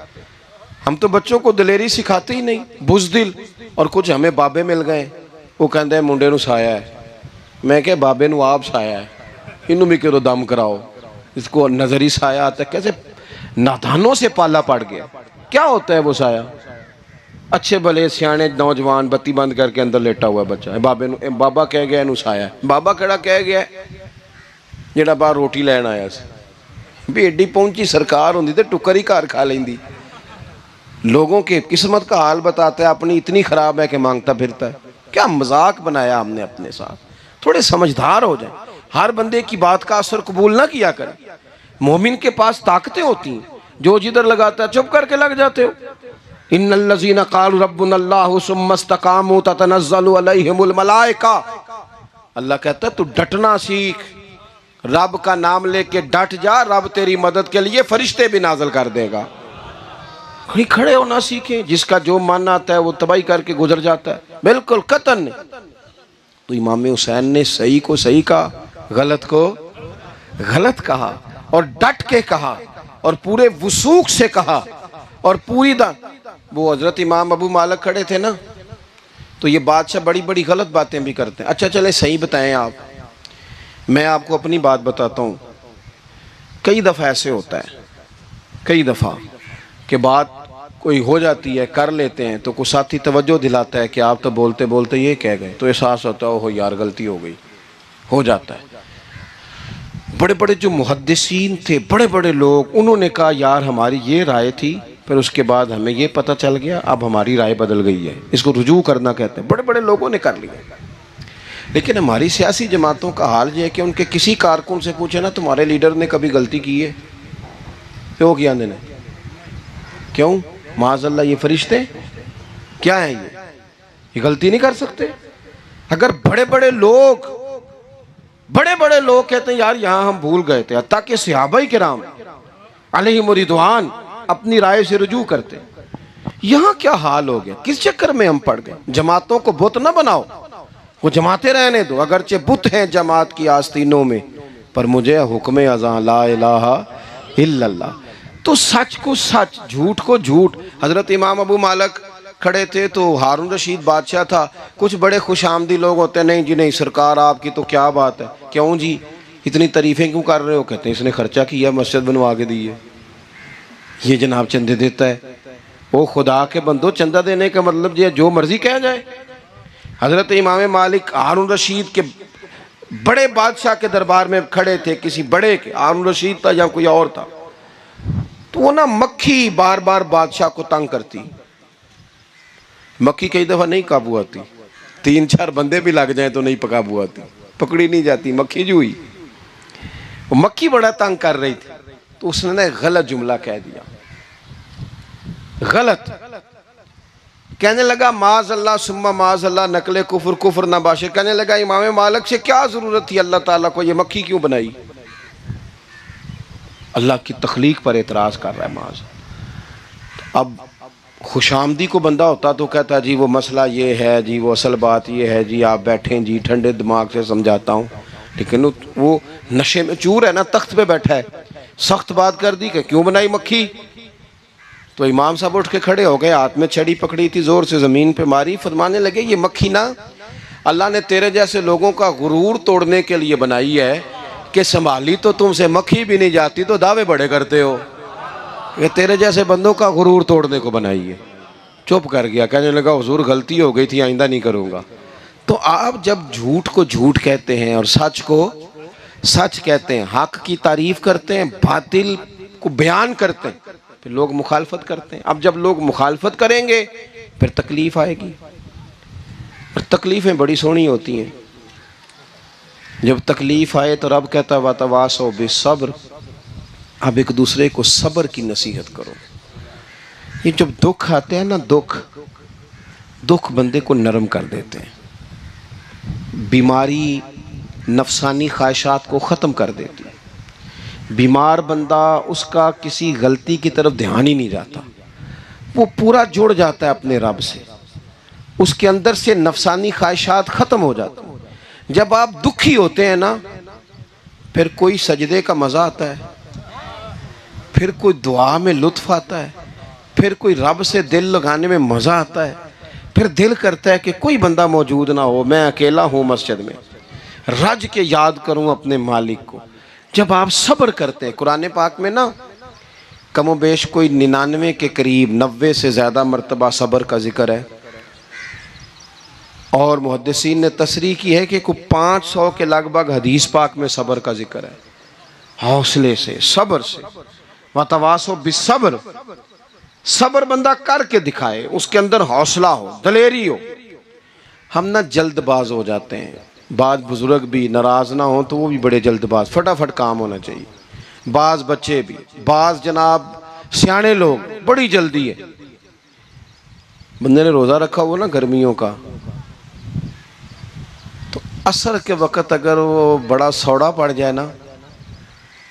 ہم تو بچوں کو دلیری سکھاتے ہی نہیں, بزدل. اور کچھ ہمیں بابے مل گئے, وہ کہتے ہیں منڈے نو سایا ہے. میں کہ بابے نو آپ سایا ہے, انہوں بھی کہ دم کراؤ, اس کو نظری سایہ آتا ہے. کیسے نادانوں سے پالا پڑ گیا. کیا ہوتا ہے وہ سایہ؟ اچھے بھلے سیانے نوجوان بتی بند کر کے اندر لیٹا ہوا بچہ ہے, بابا کہہ گیا انہوں سایہ ہے. بابا کہڑا کہہ گیا جڑا باہر روٹی لین آیا سی, بھی ایڈی پہنچی سرکار ہوندی تے ٹکر ہی گھر کھا لیندی. لوگوں کے قسمت کا حال بتاتا ہے, اپنی اتنی خراب ہے کہ مانگتا پھرتا ہے. کیا مذاق بنایا ہم نے اپنے ساتھ. تھوڑے سمجھدار ہو جائیں, ہر بندے کی بات کا اثر قبول نہ کیا کریں. مومن کے پاس طاقتیں ہوتی ہیں, جو جدھر لگاتا ہے چپ کر کے لگ جاتے ہو. ان الذین قالوا ربنا اللہ ثم استقاموا تتنزل علیہم الملائکہ. اللہ کہتا ہے تو ڈٹنا سیکھ, رب کا نام لے کے ڈٹ جا, رب تیری مدد کے لیے فرشتے بھی نازل کر دے گا. کہیں کھڑے ہونا سیکھیں, جس کا جو ماننا آتا ہے وہ تباہی کر کے گزر جاتا ہے. بالکل قطعاً نہیں. تو امام حسین نے صحیح کو صحیح کہا, غلط کو غلط کہا, اور ڈٹ کے کہا, اور پورے وثوق سے کہا, اور پوری وہ حضرت امام ابو مالک کھڑے تھے نا, تو یہ بادشاہ بڑی بڑی غلط باتیں بھی کرتے ہیں. اچھا چلیں صحیح بتائیں آپ, میں آپ کو اپنی بات بتاتا ہوں. کئی دفعہ ایسے ہوتا ہے, کئی دفعہ کہ بات کوئی ہو جاتی ہے, کر لیتے ہیں, تو کوئی ساتھی توجہ دلاتا ہے کہ آپ تو بولتے بولتے یہ کہہ گئے, تو احساس ہوتا ہے اوہ یار غلطی ہو گئی. ہو جاتا ہے. بڑے بڑے جو محدثین تھے, بڑے بڑے لوگ, انہوں نے کہا یار ہماری یہ رائے تھی, پھر اس کے بعد ہمیں یہ پتہ چل گیا اب ہماری رائے بدل گئی ہے. اس کو رجوع کرنا کہتے ہیں. بڑے بڑے لوگوں نے کر لیا. لیکن ہماری سیاسی جماعتوں کا حال یہ ہے کہ ان کے کسی کارکن سے پوچھے نا تمہارے لیڈر نے کبھی غلطی کی ہے, تو کیا نے کیوں معاذ اللہ یہ فرشتے کیا ہیں, یہ غلطی نہیں کر سکتے. اگر بڑے بڑے لوگ کہتے ہیں یار یہاں ہم بھول گئے تھے, حتیٰ کہ صحابہ کرام علیہم رضوان اپنی رائے سے رجوع کرتے, یہاں کیا حال ہو گیا, کس چکر میں ہم پڑ گئے. جماعتوں کو بت نہ بناؤ, وہ جماعتیں رہنے دو, اگرچہ بت ہیں جماعت کی آستینوں میں, پر مجھے حکم اذان لا الہ الا اللہ. تو سچ کو سچ, جھوٹ کو جھوٹ. حضرت امام ابو مالک کھڑے تھے تو ہارون رشید بادشاہ تھا. کچھ بڑے خوش آمدی لوگ ہوتے ہیں, نہیں جی نہیں سرکار آپ کی تو کیا بات ہے, کیوں جی اتنی تعریفیں کیوں کر رہے ہو, کہتے ہیں اس نے خرچہ کیا مسجد بنوا کے دی ہے. یہ جناب چندے دیتا ہے. وہ خدا کے بندو، چندہ دینے کا مطلب یہ جو مرضی کہا جائے. حضرت امام مالک ہارون رشید کے بڑے بادشاہ کے دربار میں کھڑے تھے، کسی بڑے کے، ہارون رشید تھا یا کوئی اور تھا، تو وہ نا مکھی بار بار بادشاہ کو تنگ کرتی. مکھی کئی دفعہ نہیں قابو آتی، 3-4 بندے بھی لگ جائیں تو نہیں قابو آتی، پکڑی نہیں جاتی، مکھی جو ہوئی. وہ مکھی بڑا تنگ کر رہی تھی، تو اس نے ایک غلط جملہ کہہ دیا. غلط کہنے لگا معاذ اللہ ثم معاذ اللہ، نقل کفر کفر نہ باشے. کہنے لگا امام مالک سے کیا ضرورت تھی اللہ تعالیٰ کو یہ مکھی کیوں بنائی؟ اللہ کی تخلیق پر اعتراض کر رہا ہے معاذ. اب خوش آمدی کو بندہ ہوتا تو کہتا جی وہ مسئلہ یہ ہے جی، وہ اصل بات یہ ہے جی، آپ بیٹھیں جی، ٹھنڈے دماغ سے سمجھاتا ہوں. لیکن وہ نشے میں چور ہے نا، تخت پہ بیٹھا ہے، سخت بات کر دی کہ کیوں بنائی مکھی. تو امام صاحب اٹھ کے کھڑے ہو گئے، ہاتھ میں چھڑی پکڑی تھی، زور سے زمین پہ ماری. فرمانے لگے یہ مکھی نا اللہ نے تیرے جیسے لوگوں کا غرور توڑنے کے لیے بنائی ہے کہ سنبھالی تو تم سے مکھی بھی نہیں جاتی تو دعوے بڑے کرتے ہو. یہ تیرے جیسے بندوں کا غرور توڑنے کو بنائی ہے. چپ کر گیا، کہنے لگا حضور غلطی ہو گئی تھی، آئندہ نہیں کروں گا. تو آپ جب جھوٹ کو جھوٹ کہتے ہیں اور سچ کو سچ کہتے ہیں، حق کی تعریف کرتے ہیں، باطل کو بیان کرتے ہیں، پھر لوگ مخالفت کرتے ہیں. اب جب لوگ مخالفت کریں گے پھر تکلیف آئے گی، اور تکلیفیں بڑی سونی ہوتی ہیں. جب تکلیف آئے تو رب کہتا ہے وَتَوَاصَوْا بِالصَّبْرِ، اب ایک دوسرے کو صبر کی نصیحت کرو. یہ جب دکھ آتے ہیں نا، دکھ بندے کو نرم کر دیتے ہیں، بیماری نفسانی خواہشات کو ختم کر دیتی ہے. بیمار بندہ، اس کا کسی غلطی کی طرف دھیان ہی نہیں جاتا، وہ پورا جڑ جاتا ہے اپنے رب سے، اس کے اندر سے نفسانی خواہشات ختم ہو جاتی ہیں. جب آپ دکھی ہوتے ہیں نا، پھر کوئی سجدے کا مزہ آتا ہے، پھر کوئی دعا میں لطف آتا ہے، پھر کوئی رب سے دل لگانے میں مزہ آتا ہے، پھر دل کرتا ہے کہ کوئی بندہ موجود نہ ہو، میں اکیلا ہوں مسجد میں، رج کے یاد کروں اپنے مالک کو. جب آپ صبر کرتے ہیں، قرآن پاک میں نا کم و بیش کوئی 99 کے قریب 90 سے زیادہ مرتبہ صبر کا ذکر ہے، اور محدثین نے تصریح کی ہے کہ کوئی 500 کے لگ بھگ حدیث پاک میں صبر کا ذکر ہے. حوصلے سے، صبر سے. وَتَوَاصَوْا بِالصَّبْرِ، صبر بندہ کر کے دکھائے، اس کے اندر حوصلہ ہو، دلیری ہو. ہم نہ جلد باز ہو جاتے ہیں. بعض بزرگ بھی ناراض نہ ہوں تو وہ بھی بڑے جلد باز، فٹافٹ کام ہونا چاہیے. بعض بچے بھی، بعض جناب سیانے لوگ، بڑی جلدی ہے. بندے نے روزہ رکھا ہوا نا گرمیوں کا، تو عصر کے وقت اگر وہ بڑا سوڑا پڑ جائے نا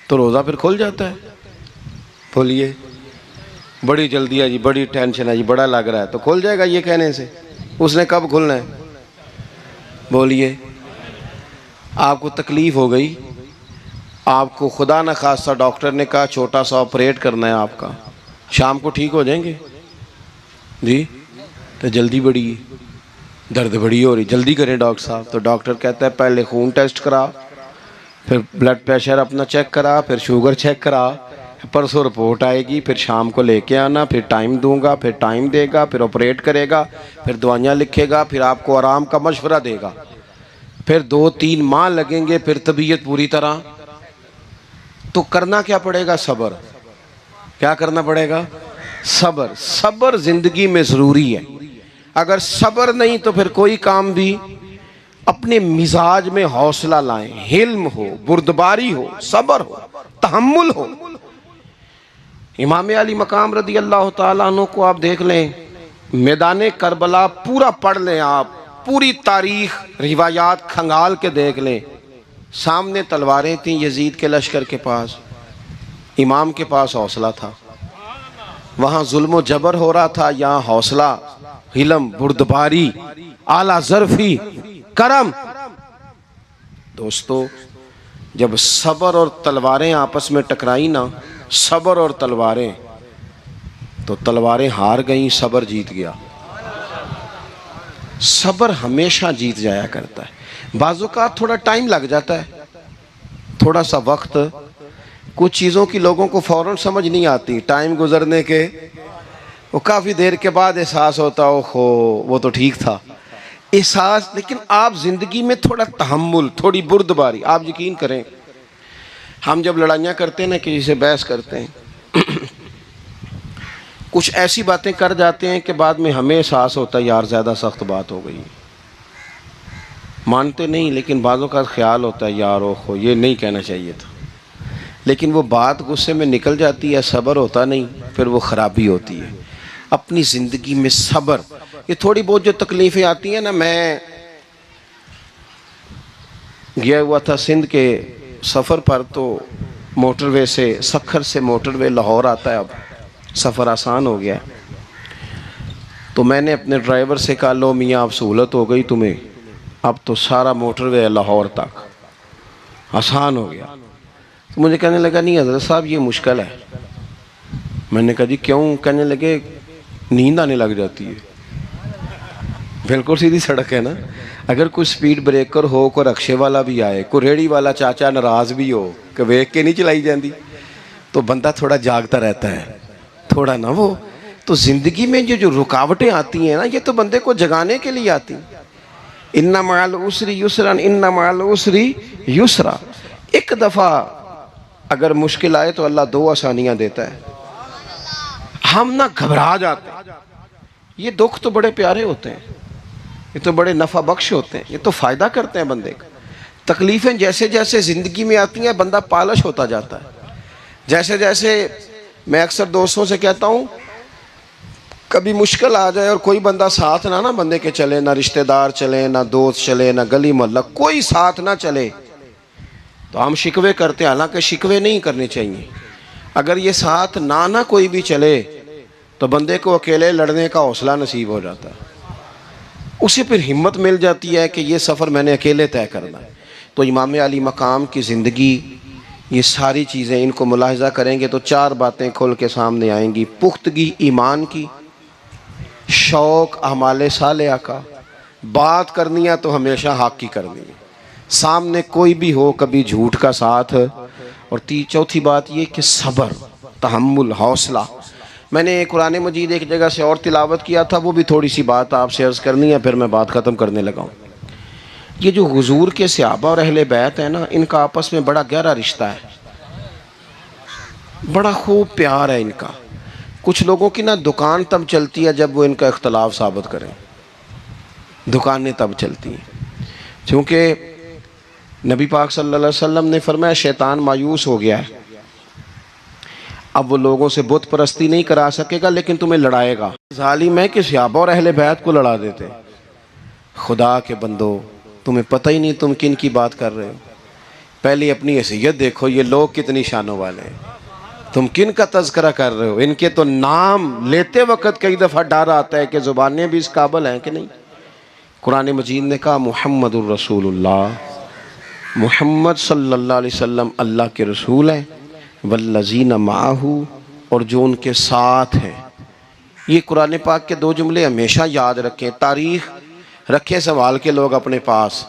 تو روزہ پھر کھل جاتا ہے. بولیے بڑی جلدی ہے جی، بڑی ٹینشن ہے جی، بڑا لگ رہا ہے، تو کھل جائے گا یہ کہنے سے. اس نے کب کھلنا ہے؟ بولیے. آپ کو تکلیف ہو گئی، آپ کو خدا نہ خواستہ ڈاکٹر نے کہا چھوٹا سا آپریٹ کرنا ہے آپ کا، شام کو ٹھیک ہو جائیں گے جی؟ تو جلدی بڑی ہے، درد بڑی ہو رہی، جلدی کریں ڈاکٹر صاحب. تو ڈاکٹر کہتا ہے پہلے خون ٹیسٹ کرا، پھر بلڈ پریشر اپنا چیک کرا، پھر شوگر چیک کرا، پرسوں رپورٹ آئے گی، پھر شام کو لے کے آنا، پھر ٹائم دوں گا، پھر ٹائم دے گا، پھر آپریٹ کرے گا، پھر دوائیاں لکھے گا، پھر آپ کو آرام کا مشورہ دے گا، پھر 2-3 ماہ لگیں گے، پھر طبیعت پوری طرح. تو کرنا کیا پڑے گا؟ صبر. کیا کرنا پڑے گا؟ صبر. صبر زندگی میں ضروری ہے. اگر صبر نہیں تو پھر کوئی کام بھی. اپنے مزاج میں حوصلہ لائیں، حلم ہو، بردباری ہو، صبر ہو، تحمل ہو. امام علی مقام رضی اللہ تعالیٰ عنہ کو آپ دیکھ لیں، میدان کربلا پورا پڑھ لیں، آپ پوری تاریخ روایات کھنگال کے دیکھ لیں. سامنے تلواریں تھیں یزید کے لشکر کے پاس، امام کے پاس حوصلہ تھا. وہاں ظلم و جبر ہو رہا تھا، یہاں حوصلہ، حلم، بردباری، اعلیٰ ظرفی، کرم. دوستو جب صبر اور تلواریں آپس میں ٹکرائی نا، صبر اور تلواریں، تو تلواریں ہار گئیں، صبر جیت گیا. صبر ہمیشہ جیت جایا کرتا ہے. بعض اوقات تھوڑا ٹائم لگ جاتا ہے، تھوڑا سا وقت کچھ چیزوں کی لوگوں کو فوراً سمجھ نہیں آتی، ٹائم گزرنے کے وہ کافی دیر کے بعد احساس ہوتا ہو وہ تو ٹھیک تھا احساس. لیکن آپ زندگی میں تھوڑا تحمل، تھوڑی بردباری. آپ یقین کریں ہم جب لڑائیاں کرتے ہیں نا، کسی سے بحث کرتے ہیں، کچھ ایسی باتیں کر جاتے ہیں کہ بعد میں ہمیں احساس ہوتا ہے یار زیادہ سخت بات ہو گئی. مانتے نہیں لیکن بعضوں کا خیال ہوتا ہے یار اوہو یہ نہیں کہنا چاہیے تھا. لیکن وہ بات غصے میں نکل جاتی ہے، صبر ہوتا نہیں، پھر وہ خرابی ہوتی ہے. اپنی زندگی میں صبر. یہ تھوڑی بہت جو تکلیفیں آتی ہیں نا، میں گیا ہوا تھا سندھ کے سفر پر، تو موٹر وے سے، سکھر سے موٹر وے لاہور آتا ہے، اب سفر آسان ہو گیا. تو میں نے اپنے ڈرائیور سے کہا لو میاں اب سہولت ہو گئی تمہیں، اب تو سارا موٹر وے لاہور تک آسان ہو گیا. تو مجھے کہنے لگا نہیں حضرت صاحب یہ مشکل ہے. میں نے کہا جی کیوں؟ کہنے لگے نیند آنے لگ جاتی ہے. بالکل سیدھی سڑک ہے نا، اگر کوئی سپیڈ بریکر ہو، کوئی رکشے والا بھی آئے، کوئی ریڑھی والا چاچا ناراض بھی ہو کہ ویک کے نہیں چلائی جاندی، تو بندہ تھوڑا جاگتا رہتا ہے تھوڑا نا. وہ تو زندگی میں جو رکاوٹیں آتی ہیں نا، یہ تو بندے کو جگانے کے لیے آتی ہیں. ان مع العسر یسرا، ان مع العسر یسرا. ایک دفعہ اگر مشکل آئے تو اللہ دو آسانیاں دیتا ہے. ہم نہ گھبرا جاتے ہیں. یہ دکھ تو بڑے پیارے ہوتے ہیں، یہ تو بڑے نفع بخش ہوتے ہیں، یہ تو فائدہ کرتے ہیں بندے کا. تکلیفیں جیسے جیسے زندگی میں آتی ہیں بندہ پالش ہوتا جاتا ہے. جیسے جیسے میں اکثر دوستوں سے کہتا ہوں کبھی مشکل آ جائے اور کوئی بندہ ساتھ نہ بندے کے چلے، نہ رشتہ دار چلے، نہ دوست چلے، نہ گلی محلہ کوئی ساتھ نہ چلے، تو ہم شکوے کرتے ہیں. حالانکہ شکوے نہیں کرنے چاہیے. اگر یہ ساتھ نہ کوئی بھی چلے تو بندے کو اکیلے لڑنے کا حوصلہ نصیب ہو جاتا ہے، اسے پھر ہمت مل جاتی ہے کہ یہ سفر میں نے اکیلے طے کرنا ہے. تو امام علی مقام کی زندگی، یہ ساری چیزیں ان کو ملاحظہ کریں گے تو چار باتیں کھل کے سامنے آئیں گی. پختگی ایمان کی، شوق اعمال صالحہ کا، بات کرنی ہے تو ہمیشہ حق کی کرنی ہے، سامنے کوئی بھی ہو کبھی جھوٹ کا ساتھ. اور چوتھی بات یہ کہ صبر، تحمل، حوصلہ. میں نے قرآن مجید ایک جگہ سے اور تلاوت کیا تھا، وہ بھی تھوڑی سی بات آپ سے عرض کرنی ہے، پھر میں بات ختم کرنے لگا ہوں. یہ جو حضور کے صحابہ اور اہل بیت ہیں نا، ان کا آپس میں بڑا گہرا رشتہ ہے، بڑا خوب پیار ہے ان کا. کچھ لوگوں کی نا دکان تب چلتی ہے جب وہ ان کا اختلاف ثابت کریں، دکانیں تب چلتی ہیں. چونکہ نبی پاک صلی اللہ علیہ وسلم نے فرمایا شیطان مایوس ہو گیا ہے، اب وہ لوگوں سے بت پرستی نہیں کرا سکے گا لیکن تمہیں لڑائے گا. ظالم ہے کہ صحابہ اور اہل بیت کو لڑا دیتے. خدا کے بندو تمہیں پتہ ہی نہیں تم کن کی بات کر رہے ہو. پہلے اپنی حیثیت دیکھو، یہ لوگ کتنی شانوں والے ہیں، تم کن کا تذکرہ کر رہے ہو. ان کے تو نام لیتے وقت کئی دفعہ ڈر آتا ہے کہ زبانیں بھی اس قابل ہیں کہ نہیں. قرآن مجید نے کہا محمد الرسول اللہ، محمد صلی اللہ علیہ وسلم اللہ کے رسول ہیں، والذین معہ، اور جو ان کے ساتھ ہیں. یہ قرآن پاک کے دو جملے ہمیشہ یاد رکھیں. تاریخ رکھے سوال کے لوگ اپنے پاس.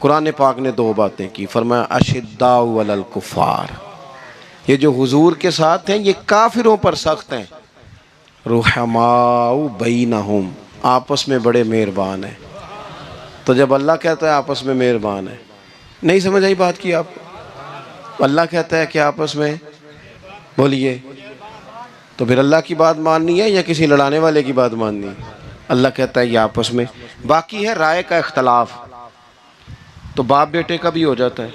قرآن پاک نے دو باتیں کی، فرمایا اشداء علی الکفار، یہ جو حضور کے ساتھ ہیں یہ کافروں پر سخت ہیں. رحماء بینہم، آپس میں بڑے مہربان ہیں. تو جب اللہ کہتا ہے آپس میں مہربان ہے، نہیں سمجھ آئی بات کی آپ کو؟ اللہ کہتا ہے کہ آپس میں بولیے، تو پھر اللہ کی بات ماننی ہے یا کسی لڑانے والے کی بات ماننی ہے؟ اللہ کہتا ہے یہ آپس میں. باقی ہے رائے کا اختلاف، تو باپ بیٹے کا بھی ہو جاتا ہے،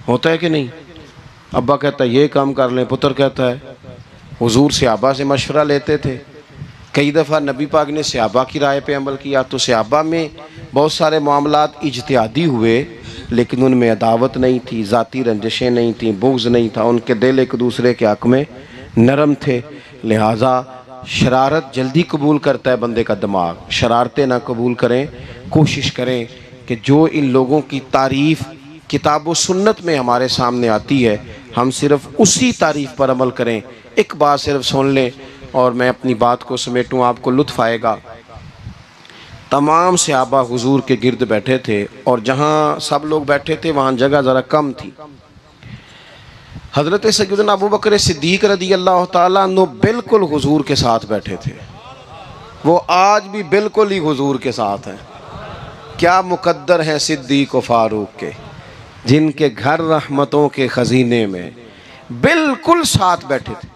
ہوتا ہے کہ نہیں؟ ابا کہتا ہے یہ کام کر لیں، پتر کہتا ہے. حضور صحابہ سے مشورہ لیتے تھے. کئی دفعہ نبی پاک نے صحابہ کی رائے پہ عمل کیا، تو صحابہ میں بہت سارے معاملات اجتہادی ہوئے لیکن ان میں عداوت نہیں تھی، ذاتی رنجشیں نہیں تھیں، بغض نہیں تھا. ان کے دل ایک دوسرے کے حق میں نرم تھے. لہٰذا شرارت جلدی قبول کرتا ہے بندے کا دماغ، شرارتیں نہ قبول کریں. کوشش کریں کہ جو ان لوگوں کی تعریف کتاب و سنت میں ہمارے سامنے آتی ہے ہم صرف اسی تعریف پر عمل کریں. ایک بات صرف سن لیں اور میں اپنی بات کو سمیٹوں، آپ کو لطف آئے گا. تمام صحابہ حضور کے گرد بیٹھے تھے اور جہاں سب لوگ بیٹھے تھے وہاں جگہ ذرا کم تھی. حضرت سیدنا ابو بکر صدیق رضی اللہ تعالیٰ عنہ بالکل حضور کے ساتھ بیٹھے تھے، وہ آج بھی بالکل ہی حضور کے ساتھ ہیں۔ کیا مقدر ہیں صدیق و فاروق کے، جن کے گھر رحمتوں کے خزینے میں بالکل ساتھ بیٹھے تھے۔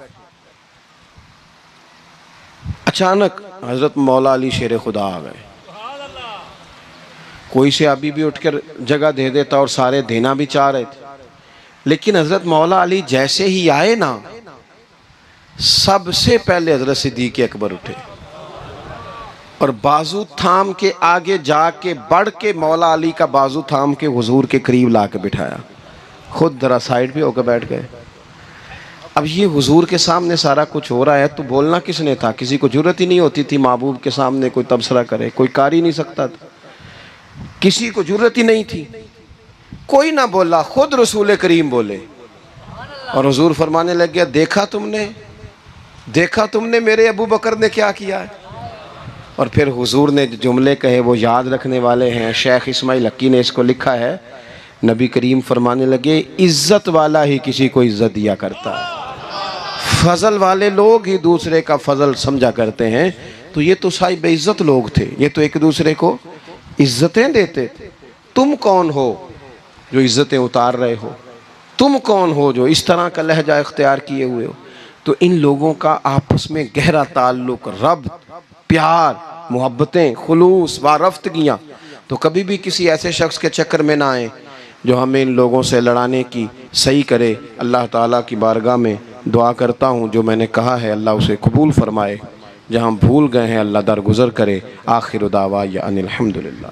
اچانک حضرت مولا علی شیر خدا آ گئے۔ کوئی سے ابھی بھی اٹھ کر جگہ دے دیتا اور سارے دینا بھی چاہ رہے تھے، لیکن حضرت مولا علی جیسے ہی آئے نا، سب سے پہلے حضرت صدیق اکبر اٹھے اور بازو تھام کے آگے جا کے بڑھ کے مولا علی کا بازو تھام کے حضور کے قریب لا کے بٹھایا، خود ذرا سائیڈ پہ ہو کے بیٹھ گئے۔ اب یہ حضور کے سامنے سارا کچھ ہو رہا ہے تو بولنا کس نے تھا؟ کسی کو ضرورت ہی نہیں ہوتی تھی محبوب کے سامنے کوئی تبصرہ کرے، کوئی کر ہی نہیں سکتا تھا، کسی کو ضرورت ہی نہیں تھی، کوئی نہ بولا، خود رسول کریم بولے اور حضور فرمانے لگ گیا، دیکھا تم نے میرے ابو بکر نے کیا کیا ہے؟ اور پھر حضور نے جو جملے کہے وہ یاد رکھنے والے ہیں، شیخ اسماعیل حقی نے اس کو لکھا ہے، نبی کریم فرمانے لگے، عزت والا ہی کسی کو عزت دیا کرتا ہے، فضل والے لوگ ہی دوسرے کا فضل سمجھا کرتے ہیں۔ تو یہ تو صاحب عزت لوگ تھے، یہ تو ایک دوسرے کو عزتیں دیتے تھے۔ تم کون ہو جو عزتیں اتار رہے ہو؟ تم کون ہو جو اس طرح کا لہجہ اختیار کیے ہوئے ہو؟ تو ان لوگوں کا آپس میں گہرا تعلق، ربط، پیار، محبتیں، خلوص، وارفتگیاں، تو کبھی بھی کسی ایسے شخص کے چکر میں نہ آئیں جو ہمیں ان لوگوں سے لڑانے کی صحیح کرے۔ اللہ تعالیٰ کی بارگاہ میں دعا کرتا ہوں جو میں نے کہا ہے اللہ اسے قبول فرمائے، جہاں بھول گئے ہیں اللہ درگزر کرے۔ آخر دعوانا ان الحمدللہ۔